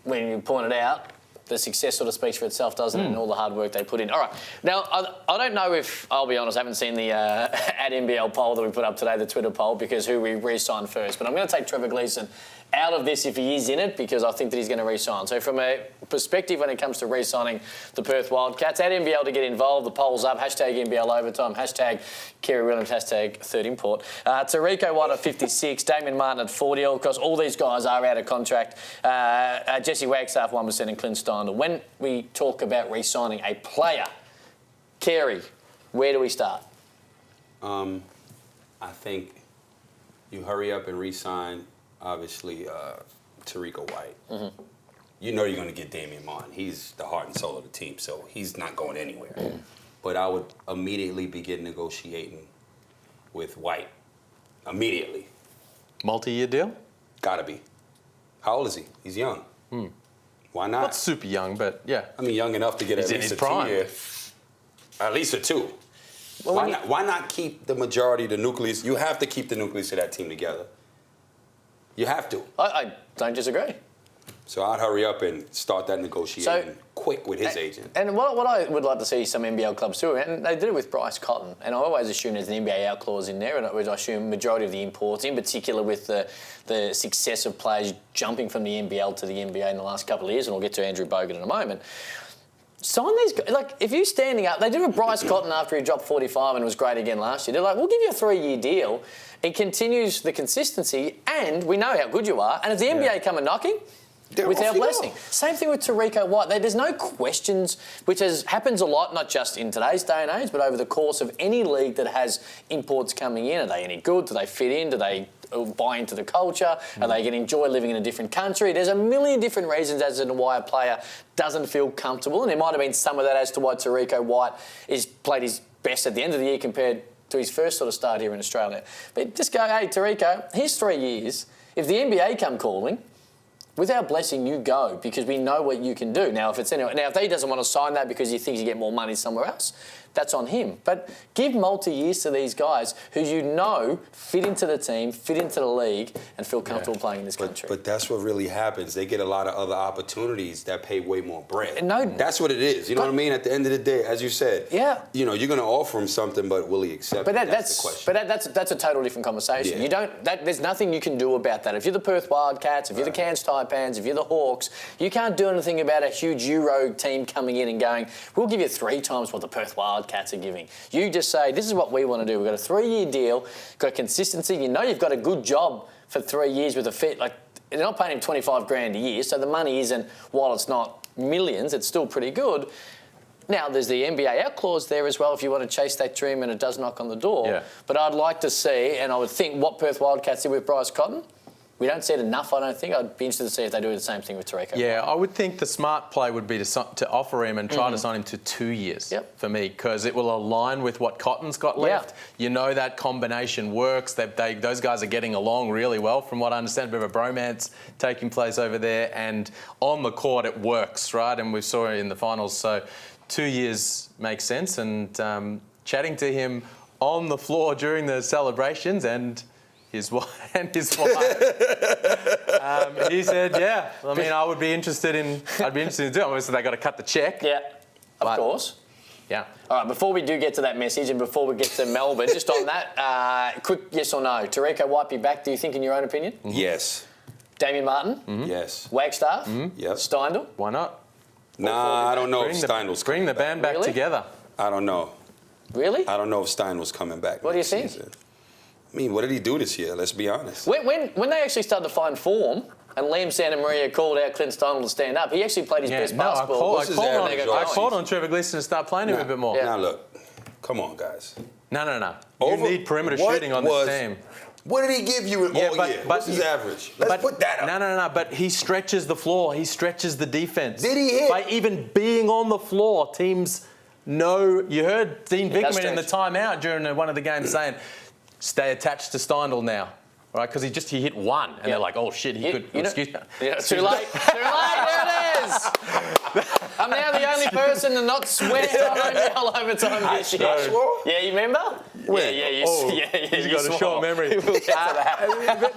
when you pointed out, the success sort of speaks for itself, doesn't it? And all the hard work they put in. All right. Now, I don't know if, I'll be honest, I haven't seen the at NBL poll that we put up today, the Twitter poll, because who we re-signed first. But I'm going to take Trevor Gleeson out of this if he is in it, because I think that he's going to re-sign. So from a perspective when it comes to re-signing the Perth Wildcats, at NBL to get involved, the poll's up, hashtag NBL Overtime, hashtag Kerry Williams, hashtag Third Import. Tariko White at 56, Damien Martyn at 40. Of course, all these guys are out of contract. Jesse Wagstaff 1% and Clint Steindl. When we talk about re-signing a player, Kerry, where do we start? I think you hurry up and re-sign, obviously, Tariko White. Mm-hmm. You know you're going to get Damien Martyn. He's the heart and soul of the team, so he's not going anywhere. Mm. But I would immediately begin negotiating with White. Immediately. Multi-year deal? Gotta be. How old is he? He's young. Why not? Not super young, but yeah. I mean, young enough to get He's at in least his a prime. 2 year. At least a 2. Well, Why not keep the majority of the nucleus? You have to keep the nucleus of that team together. You have to. I don't disagree. So I'd hurry up and start that negotiating quick with his agent. And what I would like to see some NBL clubs do, and they did it with Bryce Cotton, and I always assume there's an NBA out clause in there, and I assume majority of the imports, in particular with the success of players jumping from the NBL to the NBA in the last couple of years, and we'll get to Andrew Bogut in a moment. Sign these guys. Like, if you're standing up, they did it with Bryce Cotton after he dropped 45 and was great again last year. They're like, we'll give you a 3-year deal. It continues the consistency, and we know how good you are, and if the NBA come a knocking, with our blessing. Same thing with Tariko White. There's no questions, which happens a lot, not just in today's day and age, but over the course of any league that has imports coming in. Are they any good? Do they fit in? Do they buy into the culture? Are they going to enjoy living in a different country? There's a million different reasons as to why a player doesn't feel comfortable, and there might have been some of that as to why Tariko White played his best at the end of the year compared to his first sort of start here in Australia. But just go, hey, Tariko, here's 3 years. If the NBA come calling, with our blessing, you go, because we know what you can do. Now, if he doesn't want to sign that because he thinks you get more money somewhere else, that's on him. But give multi-years to these guys who you know fit into the team, fit into the league, and feel comfortable playing in this country. But that's what really happens. They get a lot of other opportunities that pay way more bread. No, that's what it is. You know what I mean? At the end of the day, as you said, you know, you're going to offer him something, but will he accept it? That's the question. But that's a total different conversation. Yeah. You don't. There's nothing you can do about that. If you're the Perth Wildcats, if you're the Cairns Taipans, if you're the Hawks, you can't do anything about a huge Euro team coming in and going, we'll give you 3 times what the Perth Wildcats are giving. You just say, this is what we want to do. We've got a 3-year deal, got consistency. You know you've got a good job for 3 years with a fit. Like, they're not paying him 25 grand a year, so the money isn't, while it's not millions, it's still pretty good. Now, there's the NBA out clause there as well if you want to chase that dream and it does knock on the door. Yeah. But I'd like to see, and I would think what Perth Wildcats did with Bryce Cotton, we don't see it enough, I don't think. I'd be interested to see if they do the same thing with Tariko. Yeah, I would think the smart play would be to offer him and try to sign him to 2 years for me, because it will align with what Cotton's got left. You know that combination works. Those guys are getting along really well, from what I understand. A bit of a bromance taking place over there, and on the court it works, right? And we saw it in the finals. So 2 years makes sense. And chatting to him on the floor during the celebrations and his wife. He said, "Yeah, I mean, I'd be interested in doing it. Obviously, they got to cut the check. Yeah, of course. Yeah. All right, before we do get to that message and before we get to Melbourne, just on that, quick yes or no. Tariko White be back, do you think, in your own opinion? Mm-hmm. Yes. Damien Martyn? Mm-hmm. Yes. Wagstaff? Mm-hmm. Yep. Steindl? Why not? Nah, I don't know if Steindl's bring the band back together. I don't know. Really? I don't know if Steindl's coming back. What do you think? Season. I mean, what did he do this year? Let's be honest. When they actually started to find form, and Liam Santa Maria called out Clint Steindl to stand up, he actually played his best basketball. I called on Trevor Gleeson to start playing him a bit more. Now look, come on, guys. No. You need perimeter shooting on this team. What did he give you all year? What's his average? Let's put that up. No. But he stretches the floor. He stretches the defense. Did he hit? By even being on the floor, teams know. You heard Dean Vickerman in the timeout during one of the games saying, stay attached to Steindl now. right? Because he hit one, and they're like, oh shit, he could. Excuse me. Yeah, too late. Too late. There it is. I'm now the only person to not swear on NBL overtime this year. Yeah, you remember? When? Yeah, He's got a short memory. We'll get to that.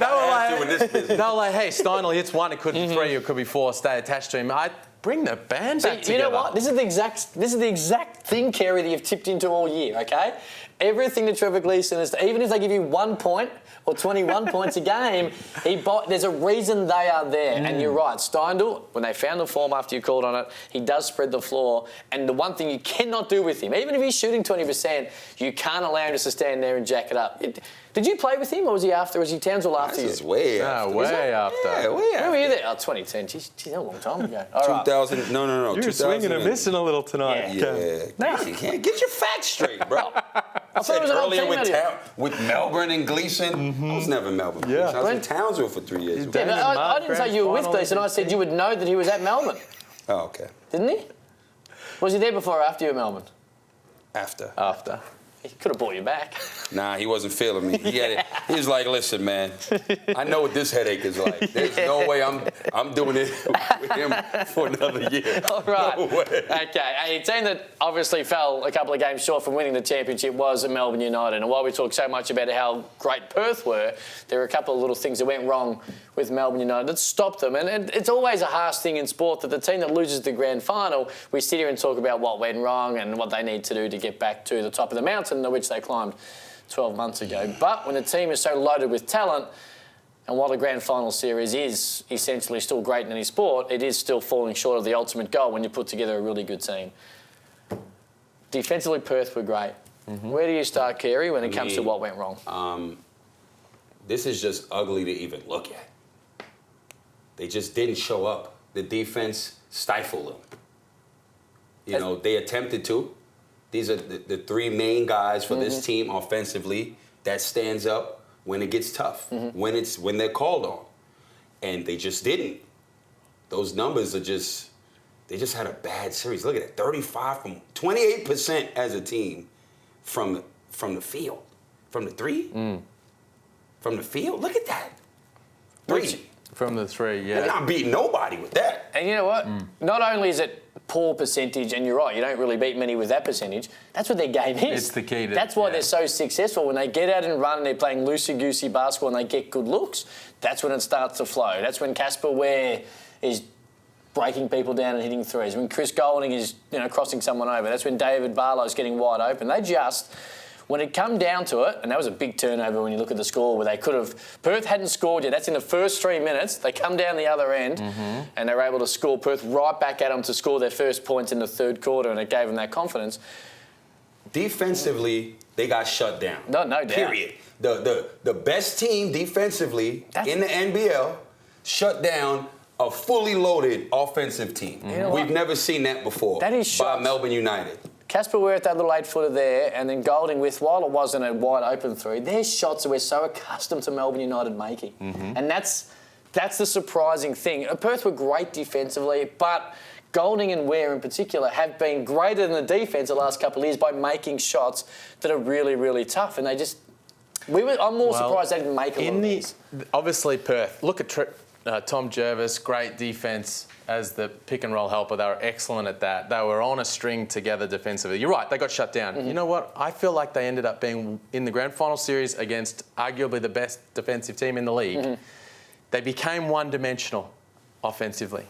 They were like, hey, Steinle hits one, it could be three, it could be four, stay attached to him. I bring the band back together. You know what? This is the exact thing, Kerry, that you've tipped into all year, okay? Everything that Trevor Gleeson is, even if they give you 1 point or 21 points a game, there's a reason they are there. And you're right, Steindl, when they found the form after you called on it, he does spread the floor. And the one thing you cannot do with him, even if he's shooting 20%, you can't allow him just to stand there and jack it up. Did you play with him, or was he after? Was he Townsville after you? This is way after. Way after. Yeah, way after. Where were you there? Oh, 2010. Jeez, a long time ago. All right. 2000. No. You're swinging and missing a little tonight. Yeah. You can't get your facts straight, bro. I thought it was an old earlier team with Melbourne and Gleeson. I was never Melbourne. Yeah. I was in Townsville for 3 years. Yeah, but I didn't say you were with Gleeson. I said you would know that he was at Melbourne. Oh, okay. Didn't he? Was he there before or after you were at Melbourne? After. He could have brought you back. Nah, he wasn't feeling me. He was like, listen, man, I know what this headache is like. There's no way I'm doing it with him for another year. All right. No way. Okay. A team that obviously fell a couple of games short from winning the championship was Melbourne United. And while we talk so much about how great Perth were, there were a couple of little things that went wrong with Melbourne United that stopped them. And it's always a harsh thing in sport that the team that loses the grand final, we sit here and talk about what went wrong and what they need to do to get back to the top of the mountain, which they climbed 12 months ago. But when a team is so loaded with talent, and while the grand final series is essentially still great in any sport, it is still falling short of the ultimate goal when you put together a really good team. Defensively, Perth were great. Where do you start, Kerry, when it comes to what went wrong? This is just ugly to even look at. They just didn't show up. The defense stifled them. They attempted to. These are the three main guys for this team offensively that stands up when it gets tough, when they're called on. And they just didn't. Those numbers they just had a bad series. Look at it, 28% as a team from the field. From the three? From the field? Look at that. Three. From the three, yeah. They're not beating nobody with that. And you know what? Not only is it poor percentage, and you're right, you don't really beat many with that percentage. That's what their game is. It's the key to That's why they're so successful. When they get out and run and they're playing loosey-goosey basketball and they get good looks, that's when it starts to flow. That's when Casper Ware is breaking people down and hitting threes. When Chris Golding is crossing someone over. That's when David Barlow's getting wide open. When it come down to it, and that was a big turnover when you look at the score where they could have... Perth hadn't scored yet. That's in the first 3 minutes. They come down the other end and they're able to score Perth right back at them to score their first points in the third quarter, and it gave them that confidence. Defensively, they got shut down. No doubt. Period. The best team defensively in the NBL shut down a fully loaded offensive team. We've never seen that before by Melbourne United. Casper Ware at that little 8-footer there, and then Golding while it wasn't a wide open three, their shots that we're so accustomed to Melbourne United making. And that's the surprising thing. Perth were great defensively, but Golding and Ware in particular have been greater than the defence the last couple of years by making shots that are really, really tough. And I'm more surprised they didn't make a lot of these. Obviously, Perth. Look at Tom Jervis, great defence as the pick and roll helper. They were excellent at that. They were on a string together defensively. You're right, they got shut down. You know what? I feel like they ended up being in the grand final series against arguably the best defensive team in the league. They became one-dimensional offensively.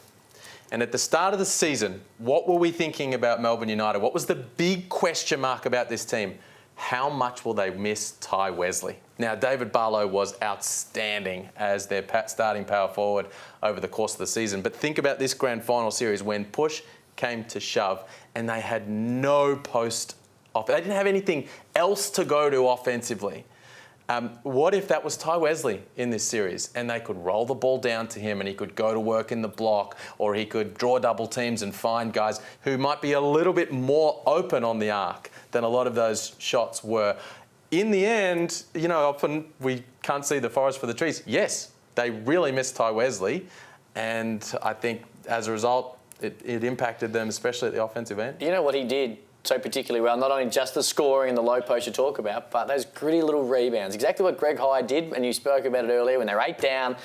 And at the start of the season, what were we thinking about Melbourne United? What was the big question mark about this team? How much will they miss Ty Wesley? Now, David Barlow was outstanding as their starting power forward over the course of the season. But think about this grand final series when push came to shove and they had no post off. They didn't have anything else to go to offensively. What if that was Ty Wesley in this series and they could roll the ball down to him and he could go to work in the block, or he could draw double teams and find guys who might be a little bit more open on the arc than a lot of those shots were. In the end, often we can't see the forest for the trees. Yes, they really missed Ty Wesley, and I think as a result, it impacted them, especially at the offensive end. You know what he did so particularly well. Not only just the scoring and the low post you talk about, but those gritty little rebounds. Exactly what Greg Hyde did, and you spoke about it earlier, when they're 8 down.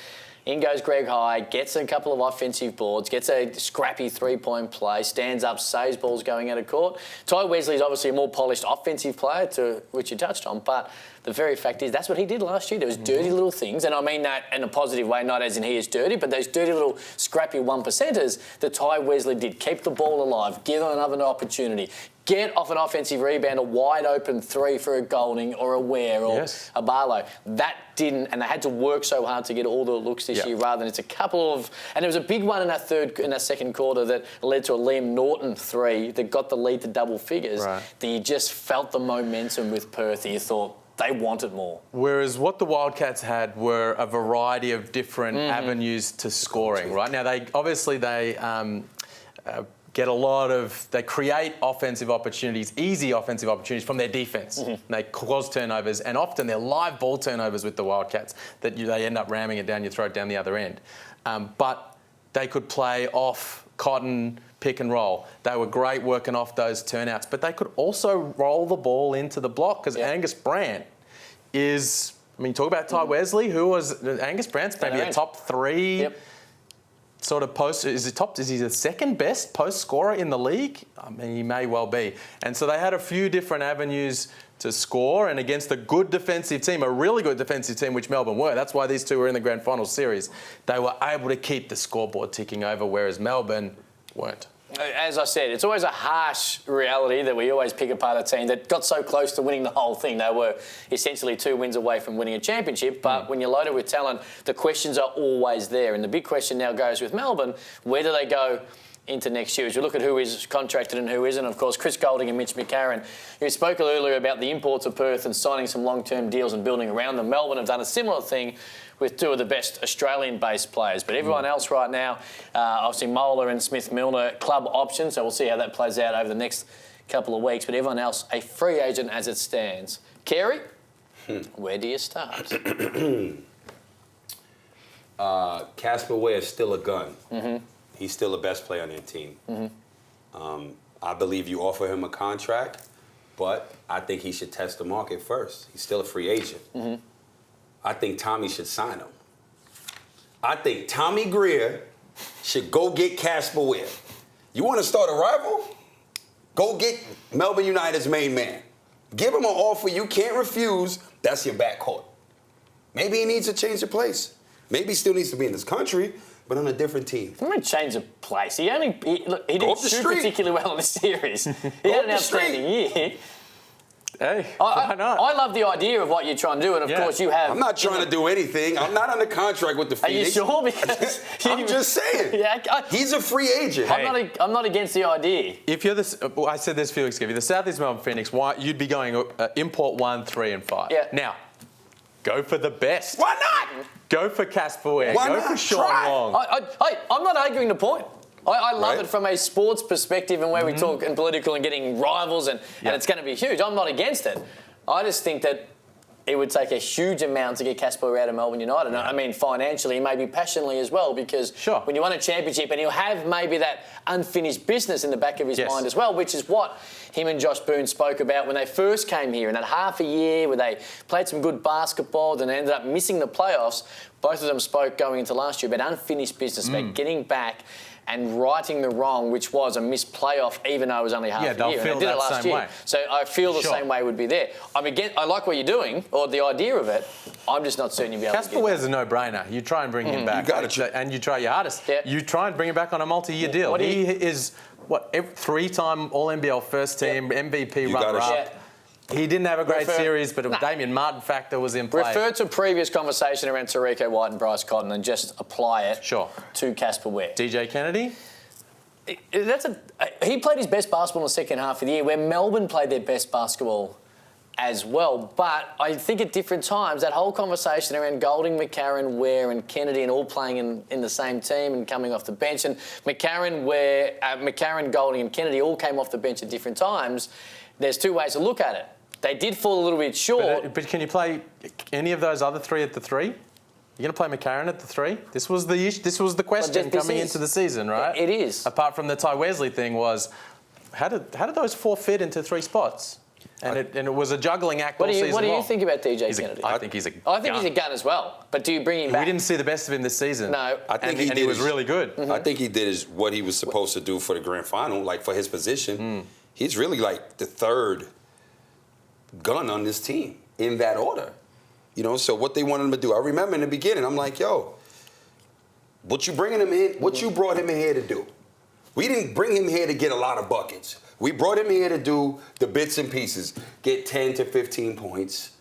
In goes Greg Hyde, gets a couple of offensive boards, gets a scrappy three-point play, stands up, saves balls going out of court. Ty Wesley's obviously a more polished offensive player, to which you touched on, but the very fact is that's what he did last year. There was dirty little things, and I mean that in a positive way, not as in he is dirty, but those dirty little scrappy 1%ers that Ty Wesley did. Keep the ball alive, give them another opportunity. Get off an offensive rebound, a wide open three for a Golding or a Ware or a Barlow. That didn't, and they had to work so hard to get all the looks this year rather than it's a couple of, and there was a big one in that second quarter that led to a Liam Norton three that got the lead to double figures. Right. That you just felt the momentum with Perth and you thought they wanted more. Whereas what the Wildcats had were a variety of different avenues to scoring, right? Now, they get a lot of, they create offensive opportunities, easy offensive opportunities from their defence. They cause turnovers, and often they're live ball turnovers with the Wildcats that they end up ramming it down your throat down the other end. But they could play off Cotton, pick and roll. They were great working off those turnouts, but they could also roll the ball into the block because Angus Brandt is, I mean, talk about Ty Wesley, who was, Angus Brandt's maybe a top 3 sort of post. Is he the second best post scorer in the league? I mean, he may well be. And so they had a few different avenues to score, and against a good defensive team, a really good defensive team, which Melbourne were. That's why these two were in the grand final series. They were able to keep the scoreboard ticking over, whereas Melbourne weren't. As I said, it's always a harsh reality that we always pick apart a team that got so close to winning the whole thing. They were essentially 2 wins away from winning a championship, but when you're loaded with talent, the questions are always there. And the big question now goes with Melbourne, where do they go into next year? As you look at who is contracted and who isn't, of course, Chris Golding and Mitch McCarron. You spoke earlier about the imports of Perth and signing some long-term deals and building around them. Melbourne have done a similar thing with 2 of the best Australian-based players. But everyone else right now, obviously Moeller and Smith-Milner, club options, so we'll see how that plays out over the next couple of weeks. But everyone else, a free agent as it stands. Carey, where do you start? Casper Ware is still a gun. He's still the best player on their team. I believe you offer him a contract, but I think he should test the market first. He's still a free agent. I think Tommy should sign him. I think Tommy Greer should go get Casper Ware. You want to start a rival? Go get Melbourne United's main man. Give him an offer you can't refuse. That's your backcourt. Maybe he needs to change of place. Maybe he still needs to be in this country, but on a different team. He might change of place. He didn't shoot particularly well in the series. He had an outstanding year. Hey, why not? I love the idea of what you're trying to do, and of course you have. I'm not trying to do anything. I'm not under contract with the Phoenix. Are you sure? Because I'm just saying. He's a free agent. Hey. I'm not against the idea. If you're I said this a few weeks ago. If you're the South East Melbourne Phoenix, you'd be going import 1, 3, and 5. Yeah. Now, go for the best. Why not? Go for Casper Ware. Go for Sean Long. I'm not arguing the point. I love it from a sports perspective and where we talk and political and getting rivals and it's going to be huge. I'm not against it. I just think that it would take a huge amount to get Casper out of Melbourne United. I mean, financially, maybe passionately as well, because when you won a championship and he'll have maybe that unfinished business in the back of his mind as well, which is what him and Josh Boone spoke about when they first came here in that half a year where they played some good basketball and ended up missing the playoffs. Both of them spoke going into last year about unfinished business, about getting back and righting the wrong, which was a missed playoff, even though it was only half a year. They'll feel that same way. So I feel the same way would be there. I like what you're doing, or the idea of it. I'm just not certain you'll be able to get it. Casper Ware's a no-brainer. You try and bring him back. And you try your hardest. You try and bring him back on a multi-year deal. He is, 3-time All-NBL first team, MVP runner-up. He didn't have a great series, but the Damien Martyn factor was in play. Refer to a previous conversation around Tariko White and Bryce Cotton and just apply it to Casper Ware. DJ Kennedy? He played his best basketball in the second half of the year, where Melbourne played their best basketball as well. But I think at different times, that whole conversation around Golding, McCarron, Ware and Kennedy and all playing in the same team and coming off the bench, and McCarron, Golding and Kennedy all came off the bench at different times, there's 2 ways to look at it. They did fall a little bit short. But can you play any of those other 3 at the 3? You're going to play McCarron at the 3? This was the question coming into the season, right? It is. Apart from the Ty Wesley thing was, how did those 4 fit into 3 spots? And it was a juggling act all season long. What do you think about DJ Kennedy? I think he's a I think gun. he's a gun as well. But do you bring him back? We didn't see the best of him this season. No. I think and he was really good. Mm-hmm. I think he did what he was supposed to do for the grand final, like for his position. He's really like the third gun on this team in that order. You know, so what they wanted him to do. I remember in the beginning, I'm like, yo, what you bringing him in? What you brought him in here to do? We didn't bring him here to get a lot of buckets. We brought him here to do the bits and pieces, get 10 to 15 points,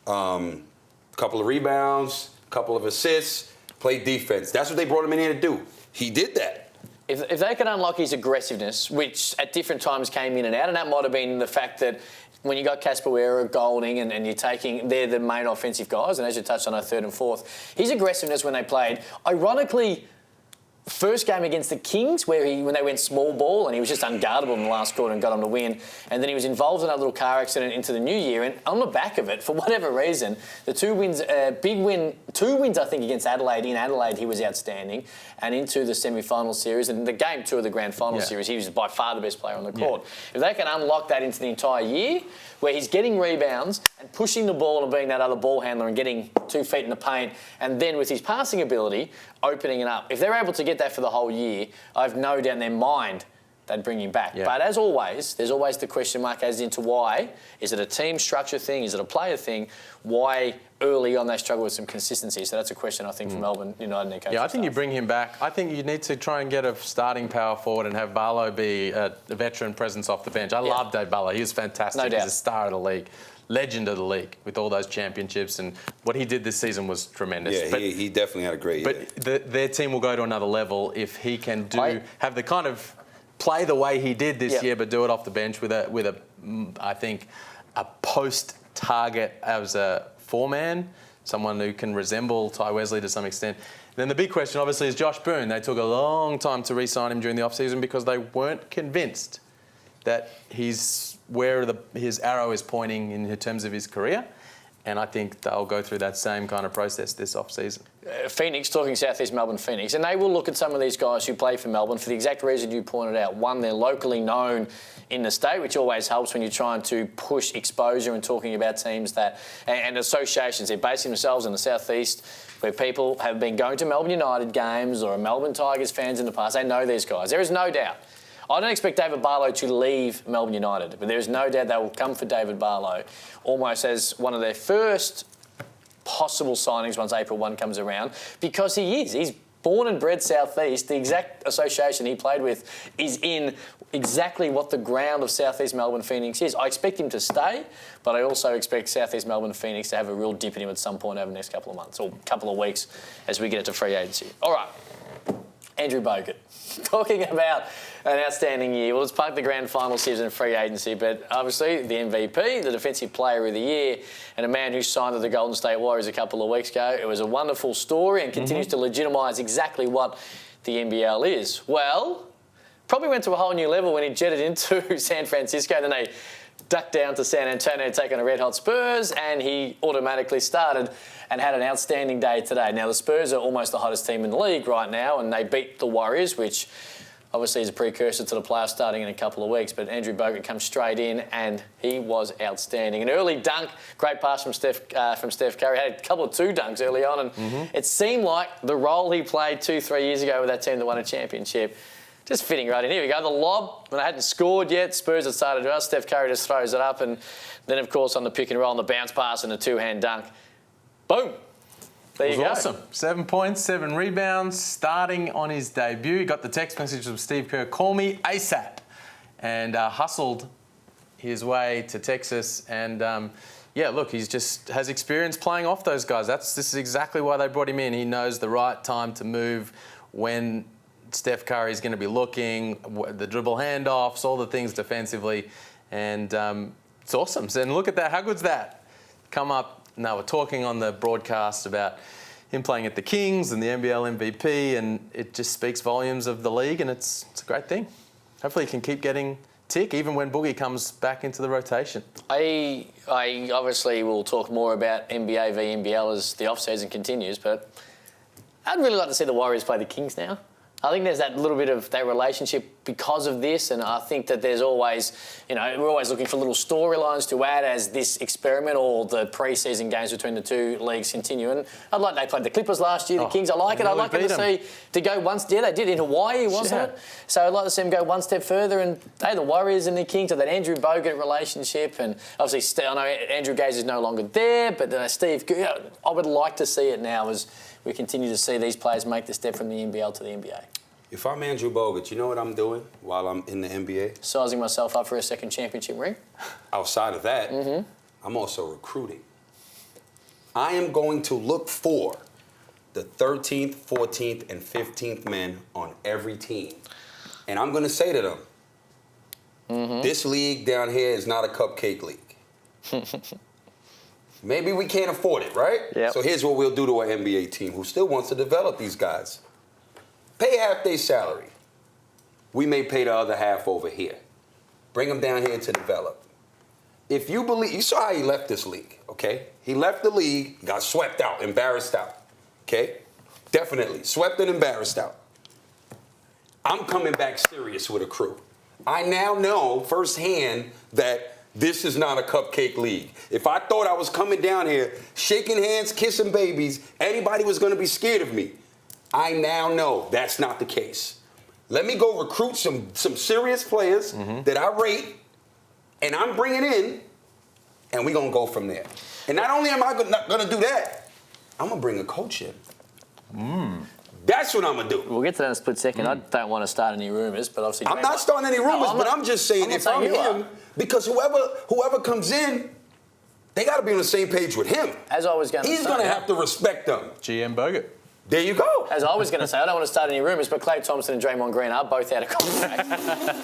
couple of rebounds, couple of assists, play defense. That's what they brought him in here to do. He did that. If they could unlock his aggressiveness, which at different times came in and out, and that might have been the fact that when you got Casper Ware or Golding and you're taking, they're the main offensive guys, and as you touched on, our third and fourth, his aggressiveness when they played, ironically, first game against the Kings, when they went small ball and he was just unguardable in the last quarter and got them to win, and then he was involved in a little car accident into the new year, and on the back of it, for whatever reason, the 2 wins, two wins I think against Adelaide. In Adelaide he was outstanding, and into the semi-final series and the game 2 of the grand final series, he was by far the best player on the court. If they can unlock that into the entire year, where he's getting rebounds and pushing the ball and being that other ball handler and getting 2 feet in the paint, and then with his passing ability, opening it up. If they're able to get that for the whole year, I have no doubt in their mind they'd bring him back. Yeah. But as always, there's always the question mark as into why. Is it a team structure thing? Is it a player thing? Why early on they struggle with some consistency? So that's a question, I think, for Melbourne United and their coaching Yeah, I think staff. you bring him back. I think you need to try and get a starting power forward and have Barlow be a veteran presence off the bench. I love Dave Barlow. He was fantastic. No doubt. He's a star of the league. Legend of the league with all those championships, and what he did this season was tremendous. Yeah, he definitely had a great year. But their team will go to another level if he can have the kind of play the way he did this year, but do it off the bench with I think a post target as a 4-man, someone who can resemble Ty Wesley to some extent. Then the big question obviously is Josh Boone. They took a long time to re-sign him during the off-season because they weren't convinced that his arrow is pointing in terms of his career. And I think they'll go through that same kind of process this off-season. Phoenix, talking South East Melbourne Phoenix, and they will look at some of these guys who play for Melbourne for the exact reason you pointed out. One, they're locally known in the state, which always helps when you're trying to push exposure and talking about teams and associations. They're basing themselves in the South East, where people have been going to Melbourne United games or are Melbourne Tigers fans in the past. They know these guys. There is no doubt. I don't expect David Barlow to leave Melbourne United, but there is no doubt they will come for David Barlow almost as one of their first possible signings once April 1 comes around, because he's born and bred South East. The exact association he played with is in exactly what the ground of South East Melbourne Phoenix is. I expect him to stay, but I also expect South East Melbourne Phoenix to have a real dip in him at some point over the next couple of months or couple of weeks as we get into free agency. All right, Andrew Bogut. Talking about an outstanding year. Well, let's park the grand final season and free agency, but obviously the MVP, the Defensive Player of the Year, and a man who signed with the Golden State Warriors a couple of weeks ago. It was a wonderful story and continues to legitimise exactly what the NBL is. Well, probably went to a whole new level when he jetted into San Francisco. Then they ducked down to San Antonio to take on the Red Hot Spurs, and he automatically started and had an outstanding day today. Now, the Spurs are almost the hottest team in the league right now, and they beat the Warriors, which obviously is a precursor to the playoffs starting in a couple of weeks. But Andrew Bogut comes straight in, and he was outstanding. An early dunk, great pass from Steph Curry. Had a couple of 2 dunks early on, and it seemed like the role he played 2-3 years ago with that team that won a championship just fitting right in. Here we go. The lob, when I hadn't scored yet, Spurs had started to us. Steph Curry just throws it up, and then, of course, on the pick and roll, and the bounce pass and the 2-hand dunk. Boom. There you go. Awesome. 7 points, 7 rebounds, starting on his debut. He got the text message from Steve Kerr, call me ASAP, and hustled his way to Texas. And, look, he's just has experience playing off those guys. This is exactly why they brought him in. He knows the right time to move when Steph Curry is going to be looking, the dribble handoffs, all the things defensively. And it's awesome. And look at that. How good's that? Come up. Now, we're talking on the broadcast about him playing at the Kings and the NBL MVP, and it just speaks volumes of the league, and it's a great thing. Hopefully he can keep getting tick even when Boogie comes back into the rotation. I obviously will talk more about NBA v NBL as the off-season continues, but I'd really like to see the Warriors play the Kings now. I think there's that little bit of that relationship because of this, and I think that there's always, we're always looking for little storylines to add as this experiment or the pre-season games between the two leagues continue. And they played the Clippers last year, the Kings. I like it. I'd like them to go once. Yeah, they did in Hawaii, wasn't it? So I'd like to see them go one step further. And the Warriors and the Kings, or that Andrew Bogut relationship, and obviously I know Andrew Gaze is no longer there, but Steve, I would like to see it now as we continue to see these players make the step from the NBL to the NBA. If I'm Andrew Bogut, you know what I'm doing while I'm in the NBA? Sizing myself up for a second championship ring. Outside of that, I'm also recruiting. I am going to look for the 13th, 14th, and 15th men on every team. And I'm going to say to them, this league down here is not a cupcake league. Maybe we can't afford it, right? Yep. So here's what we'll do to an NBA team who still wants to develop these guys. Pay half their salary. We may pay the other half over here. Bring them down here to develop. If you believe, you saw how he left this league, okay? He left the league, got swept out, embarrassed out, okay? Definitely, swept and embarrassed out. I'm coming back serious with a crew. I now know firsthand that this is not a cupcake league. If I thought I was coming down here, shaking hands, kissing babies, anybody was going to be scared of me. I now know that's not the case. Let me go recruit some serious players that I rate, and I'm bringing in, and we're going to go from there. And not only am I not going to do that, I'm going to bring a coach in. That's what I'm going to do. We'll get to that in a split second. I don't want to start any rumours, but obviously... I'm not starting any rumours, but I'm just saying if I'm him, because whoever comes in, they got to be on the same page with him. As I was going to say... He's going to have to respect them. GM Bogut. There you go. As I was going to say, I don't want to start any rumours, but Klay Thompson and Draymond Green are both out of contract.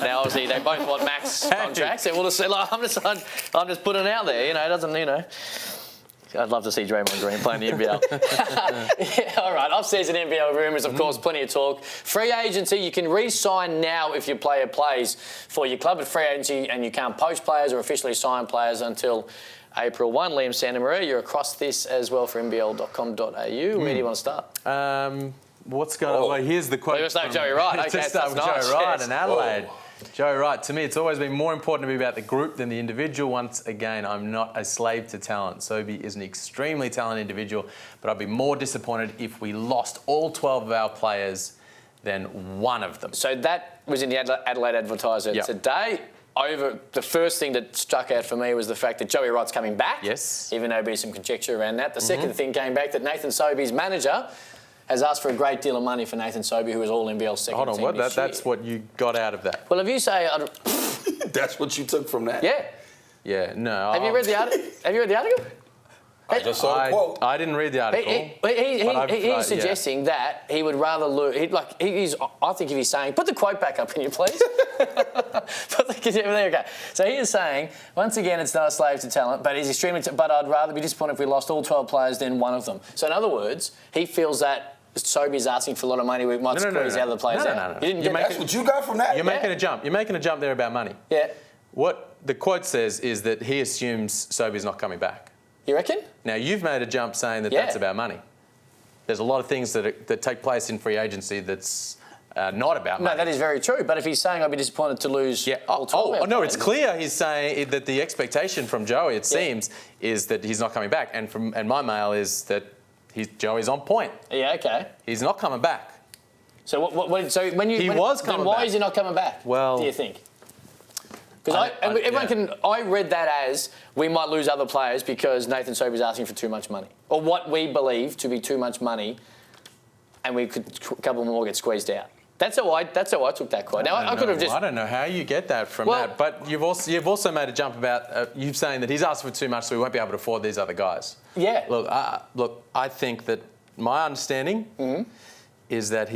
Now, obviously, they both want max contracts. And we'll just say, I'm just putting it out there. I'd love to see Draymond Green playing the NBL. All right, off-season NBL rumours, of course, plenty of talk. Free agency, you can re-sign now if your player plays for your club at free agency, and you can't poach players or officially sign players until April 1. Liam Santamaria, you're across this as well for NBL.com.au. Where do you want to start? What's going on? Well, here's the quote. Let's start with Joey Wright. Okay, let's start with Joey Wright in Adelaide. Joey Wright, to me, it's always been more important to be about the group than the individual. Once again, I'm not a slave to talent. Sobey is an extremely talented individual, but I'd be more disappointed if we lost all 12 of our players than one of them. So that was in the Adelaide Advertiser today. The first thing that struck out for me was the fact that Joey Wright's coming back. Yes. Even though there'd be some conjecture around that. The second thing came back that Nathan Sobey's manager has asked for a great deal of money for Nathan Sobey, who was all NBL second team this year. That's what you got out of that. Well, if you say... That's what you took from that? Yeah. Yeah, no. Have you read the article? I just saw the quote. I didn't read the article. He's suggesting that he would rather lose. I think if he's saying, put the quote back up, can you please? There you go. So he is saying, once again, it's not a slave to talent, but he's extremely. But I'd rather be disappointed if we lost all 12 players than one of them. So in other words, he feels that Sobey's asking for a lot of money. We might squeeze the other players out. No. That's what you got from that. You're making a jump. You're making a jump there about money. Yeah. What the quote says is that he assumes Sobey's not coming back. You reckon? Now, you've made a jump saying that that's about money. There's a lot of things that take place in free agency that's not about money. No, that is very true. But if he's saying I'd be disappointed to lose all 12 no, it's clear he's saying that the expectation from Joey, it seems, is that he's not coming back. And my mail is that Joey's on point. Yeah, okay. He's not coming back. So why is he not coming back? Well, do you think? Because I read that as we might lose other players because Nathan Sobey's asking for too much money, or what we believe to be too much money, and a couple more get squeezed out. That's how I took that quote. Now I could have just. I don't know how you get that from that, but you've also made a jump about you saying that he's asked for too much, so we won't be able to afford these other guys. Yeah. Look. I think that my understanding is that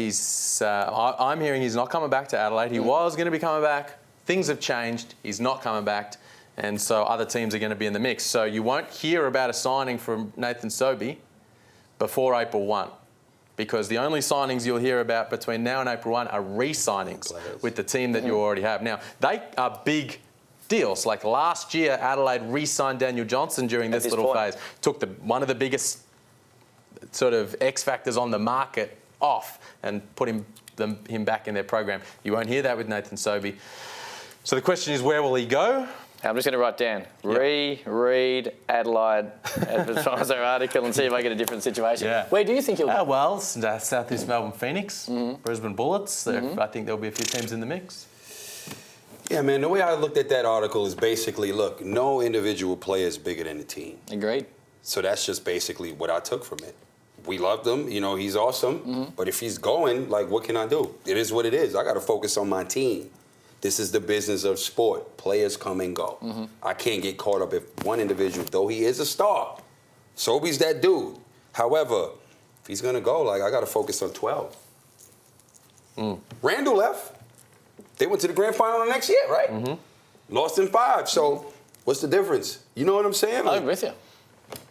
I'm hearing he's not coming back to Adelaide. He was going to be coming back. Things have changed. He's not coming back, and so other teams are going to be in the mix. So you won't hear about a signing from Nathan Sobey before April 1. Because the only signings you'll hear about between now and April 1 are re-signings with the team that you already have. Now, they are big deals. Like last year, Adelaide re-signed Daniel Johnson during this little phase. Took one of the biggest sort of X factors on the market off and put him him back in their program. You won't hear that with Nathan Sobey. So the question is, where will he go? I'm just going to write down, read Adelaide advertise our article and see if I get a different situation. Yeah. Where do you think he'll go? Well, South East Melbourne Phoenix, Brisbane Bullets. I think there'll be a few teams in the mix. Yeah, man, the way I looked at that article is basically, look, no individual player is bigger than the team. Agreed. So that's just basically what I took from it. We loved him, he's awesome, but if he's going, like, what can I do? It is what it is. I got to focus on my team. This is the business of sport. Players come and go. I can't get caught up if one individual, though he is a star, Sobey's that dude. However, if he's going to go, like, I got to focus on 12. Randall left. They went to the grand final the next year, right? Lost in 5. So what's the difference? You know what I'm saying? I'm with you.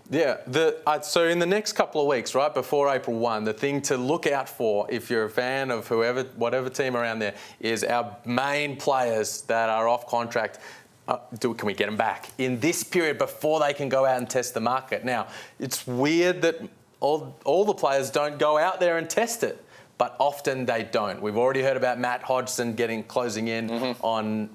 Yeah, so in the next couple of weeks, right before April 1, the thing to look out for, if you're a fan of whatever team around there, is our main players that are off contract. Can we get them back in this period before they can go out and test the market? Now, it's weird that all the players don't go out there and test it, but often they don't. We've already heard about Matt Hodgson closing in on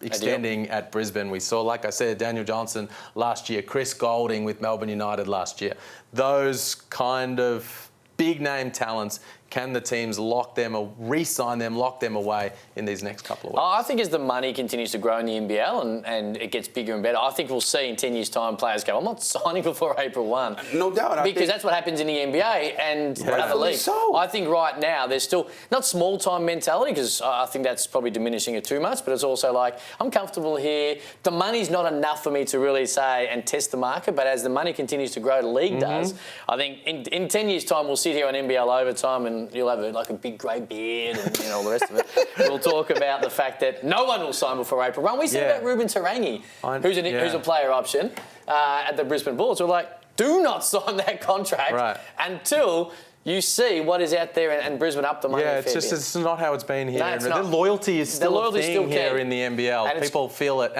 extending at Brisbane. We saw, like I said, Daniel Johnson last year, Chris Goulding with Melbourne United last year. Those kind of big-name talents, can the teams lock them or re-sign them, lock them away in these next couple of weeks? I think as the money continues to grow in the NBL and it gets bigger and better, I think we'll see in 10 years' time players go, I'm not signing before April 1. No doubt. Because that's what happens in the NBA and other leagues. So. I think right now there's still, not small-time mentality, because I think that's probably diminishing it too much, but it's also like, I'm comfortable here. The money's not enough for me to really say and test the market, but as the money continues to grow, the league does. I think in 10 years' time, we'll sit here on NBL Overtime and you'll have a big grey beard and all the rest of it. We'll talk about the fact that no one will sign before April 1. We said about Ruben Tarangi, who's a player option at the Brisbane Bullets. We're like, do not sign that contract until you see what is out there and Brisbane up the money. Yeah, it's not how it's been here. No, it's not. The loyalty is still a thing here in the NBL. And people feel it.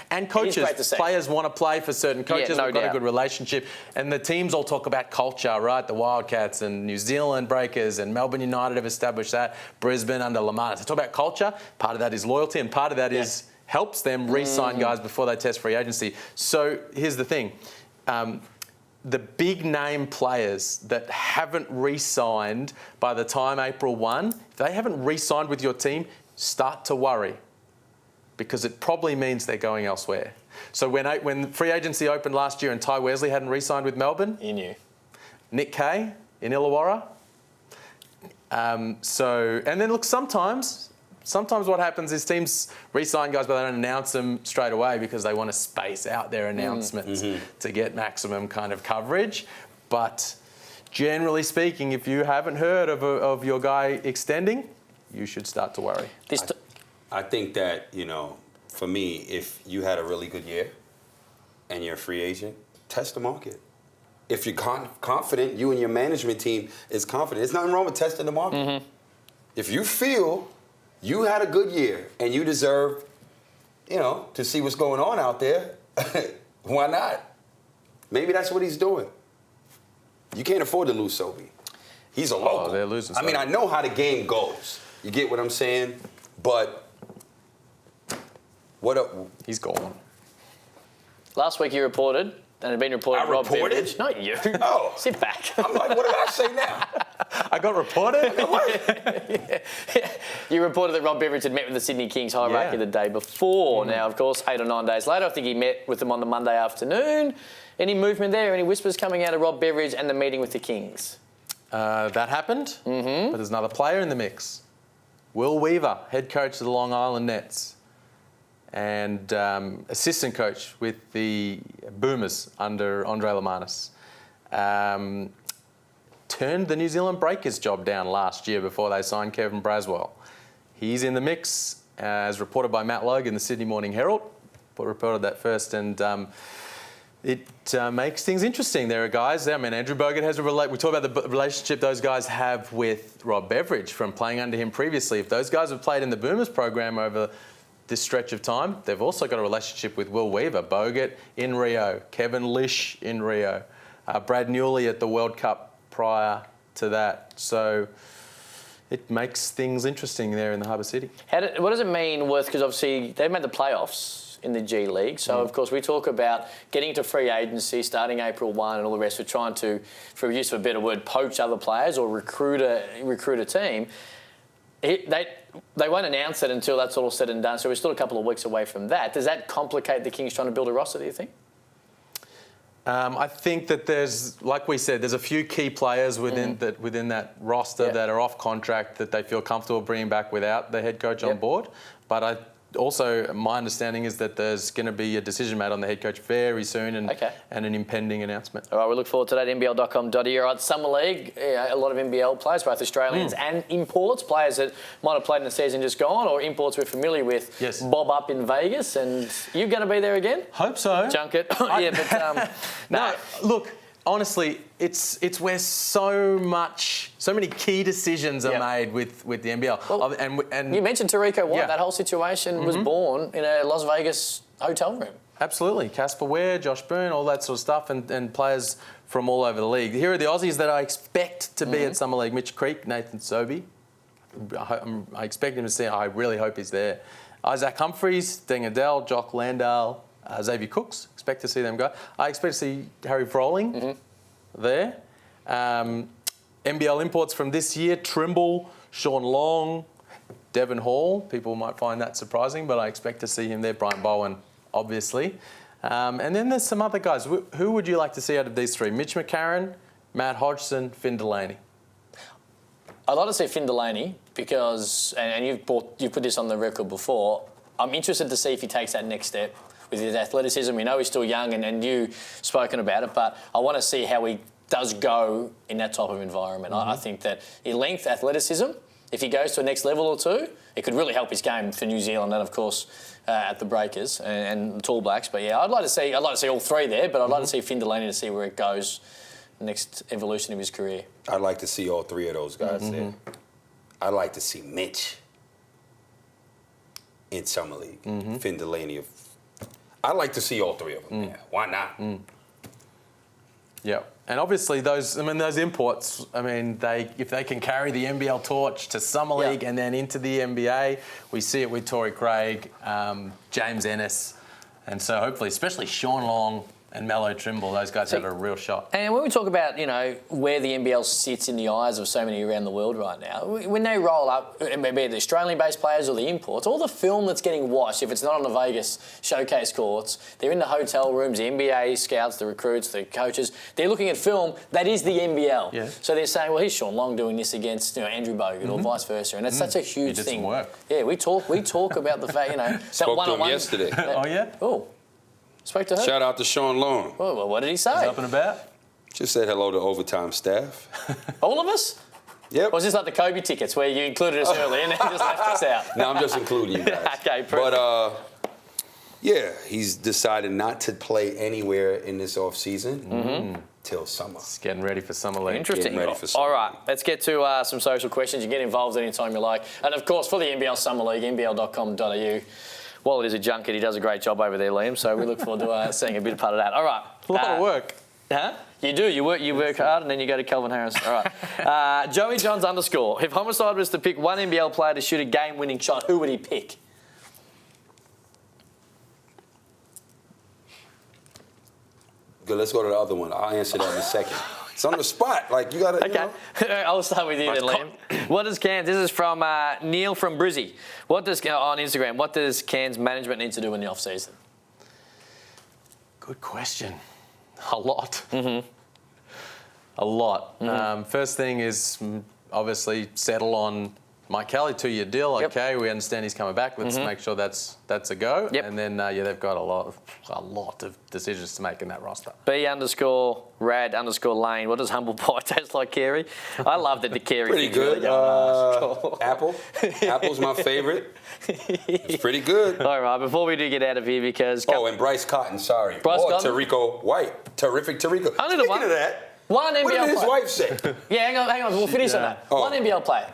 And coaches, players want to play for certain coaches. We've got a good relationship. And the teams all talk about culture, right? The Wildcats and New Zealand Breakers and Melbourne United have established that. Brisbane under Lamar. So talk about culture. Part of that is loyalty and part of that is helps them re-sign guys before they test free agency. So here's the thing. The big name players that haven't re-signed by the time April 1, if they haven't re-signed with your team, start to worry because it probably means they're going elsewhere. So when free agency opened last year and Ty Wesley hadn't re-signed with Melbourne, you knew. Nick Kay in Illawarra. And then look, sometimes what happens is teams re-sign guys, but they don't announce them straight away because they want to space out their announcements to get maximum kind of coverage. But generally speaking, if you haven't heard of your guy extending, you should start to worry. I think that, for me, if you had a really good year and you're a free agent, test the market. If you're confident, you and your management team is confident. There's nothing wrong with testing the market. If you feel you had a good year and you deserve, to see what's going on out there, why not? Maybe that's what he's doing. You can't afford to lose Sobey. He's a local. They're losing I mean, I know how the game goes. You get what I'm saying? But what up? He's gone. Last week you reported, and it had been reported. I reported? Beveridge. Not you. Oh. Sit back. I'm like, what did I say now? I got reported? You reported that Rob Beveridge had met with the Sydney Kings hierarchy the day before. Now, of course, 8 or 9 days later, I think he met with them on the Monday afternoon. Any movement there? Any whispers coming out of Rob Beveridge and the meeting with the Kings? That happened, but there's another player in the mix. Will Weaver, head coach of the Long Island Nets and assistant coach with the Boomers under Andre Lamanis. Turned the New Zealand Breakers job down last year before they signed Kevin Braswell. He's in the mix, as reported by Matt Logue in the Sydney Morning Herald. Reported that first, and it makes things interesting. There are guys. I mean, Andrew Bogut has we talk about the relationship those guys have with Rob Beveridge from playing under him previously. If those guys have played in the Boomers program over this stretch of time, they've also got a relationship with Will Weaver, Bogut in Rio, Kevin Lish in Rio, Brad Newley at the World Cup prior to that. So it makes things interesting there in the Harbour City. What does it mean with, because obviously they've made the playoffs in the G League, so of course we talk about getting to free agency starting April 1 and all the rest. We're trying to, for use of a better word, poach other players or recruit a team. They won't announce it until that's all said and done, so we're still a couple of weeks away from that. Does that complicate the Kings trying to build a roster, do you think? I think that there's, like we said, there's a few key players within that roster that are off contract that they feel comfortable bringing back without the head coach on board. But my understanding is that there's going to be a decision made on the head coach very soon and an impending announcement. All right, we look forward to that. NBL.com.au. All right, Summer League, a lot of NBL players, both Australians and imports, players that might have played in the season just gone or imports we're familiar with. Yes. Bob up in Vegas, and you're going to be there again? Hope so. Junket. Yeah, but no. Look, honestly, it's where so many key decisions are made with the NBL. Well, and you mentioned Tarico White. That whole situation was born in a Las Vegas hotel room. Absolutely. Casper Ware, Josh Boone, all that sort of stuff, and players from all over the league. Here are the Aussies that I expect to be at Summer League. Mitch Creek, Nathan Sobey. I expect him to see. I really hope he's there. Isaac Humphries, Deng Adele, Jock Landale, Xavier Cooks. Expect to see them go. I expect to see Harry Froling there. NBL imports from this year, Trimble, Sean Long, Devon Hall. People might find that surprising, but I expect to see him there. Brian Bowen, obviously. And then there's some other guys. Who would you like to see out of these three? Mitch McCarron, Matt Hodgson, Finn Delaney. I'd like to see Finn Delaney because, and you've put this on the record before, I'm interested to see if he takes that next step with his athleticism. We know he's still young and you've spoken about it, but I want to see how he does go in that type of environment. I think that his length, athleticism, if he goes to a next level or two, it could really help his game for New Zealand and, of course, at the Breakers and the Tall Blacks. But, yeah, I'd like to see all three there, but I'd like to see Finn Delaney to see where it goes, next evolution of his career. I'd like to see all three of those guys there. I'd like to see Mitch in Summer League. Finn Delaney. I'd like to see all three of them there. Why not? Yeah. And obviously those imports, if they can carry the NBL torch to Summer League and then into the NBA, we see it with Torrey Craig, James Ennis, and so hopefully, especially Sean Long and Mello Trimble, those guys have a real shot. And when we talk about, where the NBL sits in the eyes of so many around the world right now, when they roll up, maybe the Australian-based players or the imports, all the film that's getting watched, if it's not on the Vegas showcase courts, they're in the hotel rooms, the NBA scouts, the recruits, the coaches, they're looking at film that is the NBL. Yeah. So they're saying, well, here's Sean Long doing this against Andrew Bogut or vice versa. And it's such a huge thing. Some work. Yeah, we talk about the fact, Spoke to him yesterday. Oh, yeah? Oh. Spoke to her? Shout out to Sean Long. Well, what did he say? He's up and about? Just said hello to Overtime staff. All of us? Yep. Or was this like the Kobe tickets where you included us early and then just left us out? No, I'm just including you guys. Okay, perfect. But, he's decided not to play anywhere in this offseason till summer. It's getting ready for Summer League. Interesting. Getting ready for summer. All right, let's get to some social questions. You get involved anytime you like. And, of course, for the NBL Summer League, nbl.com.au. While it is a junket, he does a great job over there, Liam. So we look forward to seeing a bit of part of that. All right. A lot of work. Huh? You do. You work hard, and then you go to Calvin Harris. All right. Joey Johns _. If Homicide was to pick one NBL player to shoot a game-winning shot, who would he pick? Good. Let's go to the other one. I'll answer that in a second. It's on the spot. Like, you got to, Okay. I'll start with you then, Liam. What does Cairns... This is from Neil from Brizzy. On Instagram, what does Cairns management need to do in the off-season? Good question. A lot. A lot. First thing is obviously settle on Mike Kelly, 2-year deal. Okay, we understand he's coming back. Let's make sure that's a go. And then they've got a lot of decisions to make in that roster. B_Rad_Lane. What does humble pie taste like, Carey? I love that the Carey. Pretty good. Really Apple. Apple's my favorite. It's pretty good. All right. Before we do get out of here, because and Bryce Cotton. Sorry. Cotton? Tarico White. Terrific Tarico. Only the one. Speaking of that, one NBL what did his player. wife say? Yeah, hang on. We'll finish on that. One NBL player.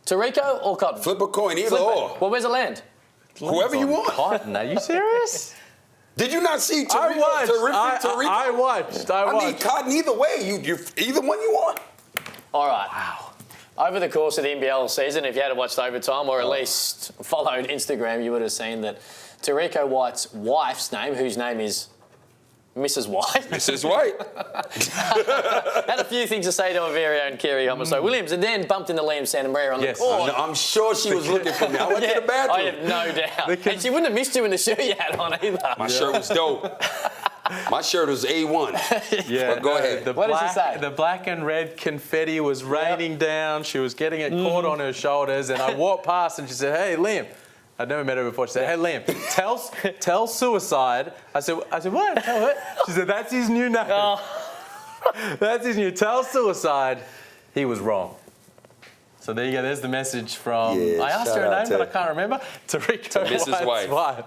Tarico or Cotton? Flip a coin, either or. Well, where's it land? Whoever you want. Cotton, are you serious? Did you not see Tarico? Tarico? I watched. I mean, Cotton, either way. You either one you want. All right. Wow. Over the course of the NBL season, if you had watched Overtime or at least followed Instagram, you would have seen that Tarico White's wife's name, whose name is Mrs. White. Mrs. White. Had a few things to say to our very own Kerry Homicide Williams, and then bumped into Liam Santamaria on the court. I'm sure she was looking for me. I went to the bathroom. I have no doubt. And she wouldn't have missed you in the shirt you had on either. My shirt was dope. My shirt was A1. Yeah. But go ahead. What does it say? The black and red confetti was raining down. She was getting it caught on her shoulders, and I walked past and she said, "Hey, Liam." I'd never met her before. She said, "Hey, Liam, tell Suicide." I said, "What? Tell what?" She said, "That's his new name. That's his new. Tell Suicide he was wrong." So there you go. There's the message from. Yeah, I asked her shout her out name, to- but I can't remember. Tarico Mrs. White's wife.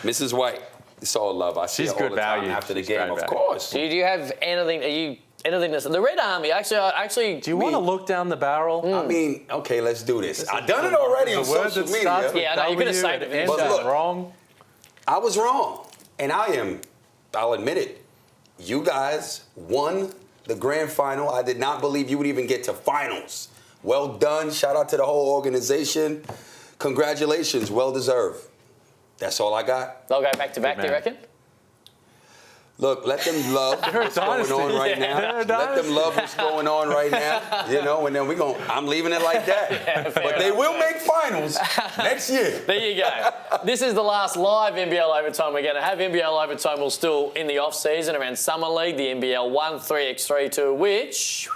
Mrs. White. It's all love. I see She's her all good the time value. after the She's game, great of value. course. Do you have anything? Are you anything? The Red Army. Actually. Do you want to look down the barrel? I mean, okay, let's do this. I've done it already on The word social that media. starts with Yeah, I know, you could have W saved it. and ends But in look, wrong. I was wrong, and I'll admit it. You guys won the grand final. I did not believe you would even get to finals. Well done. Shout out to the whole organization. Congratulations. Well deserved. That's all I got. They'll go back to back. Do you man. reckon? Look, let them love what's going on right now. Let them love what's going on right now. You know, and then I'm leaving it like that. But they will make finals next year. There you go. This is the last live NBL Overtime we're going to have. NBL Overtime will still in the off season around Summer League, the NBL 1 3x3 to which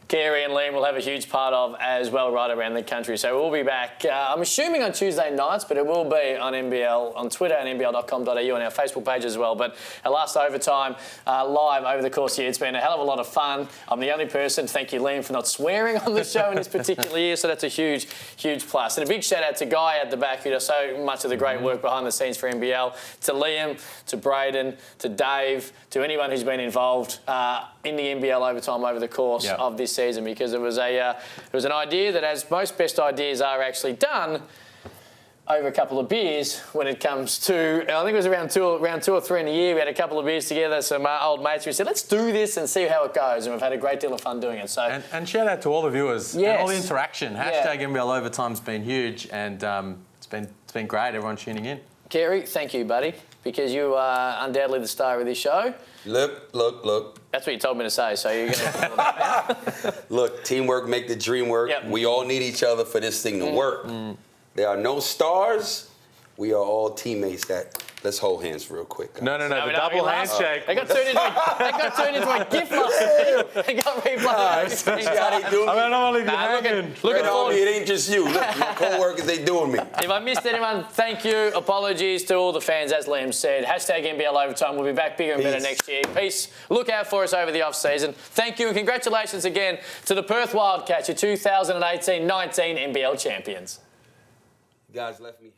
Kerry and Liam will have a huge part of as well right around the country. So we'll be back, I'm assuming on Tuesday nights, but it will be on NBL, on Twitter and nbl.com.au and our Facebook page as well. But our last Overtime live over the course of the year, it's been a hell of a lot of fun. I'm the only person, thank you Liam for not swearing on the show in this particular year, so that's a huge, huge plus. And a big shout out to Guy at the back who does so much of the great work behind the scenes for NBL, to Liam, to Braden, to Dave, to anyone who's been involved in the NBL Overtime over the course of this season, because it was an idea that, as most best ideas are actually done over a couple of beers when it comes to, I think it was around two or three in the year, we had a couple of beers together, some old mates, we said, let's do this and see how it goes, and we've had a great deal of fun doing it. So And shout out to all the viewers and all the interaction. Hashtag NBL Overtime's been huge, and it's been great, everyone tuning in. Kerry, thank you, buddy, because you are undoubtedly the star of this show. Look. That's what you told me to say, so you're going to... Look, teamwork make the dream work. Yep. We all need each other for this thing to work. There are no stars. We are all teammates let's hold hands real quick. Guys. No, the double handshake. They got turned into a gift last week. They got replayed. See how they do me? I'm gonna leave you hanging. Looking Red forward. Army, it ain't just you. Look, my co-workers, they doing me. If I missed anyone, thank you. Apologies to all the fans, as Liam said. Hashtag NBL Overtime. We'll be back bigger and better next year. Peace. Look out for us over the off-season. Thank you and congratulations again to the Perth Wildcats, your 2018-19 NBL champions. You guys left me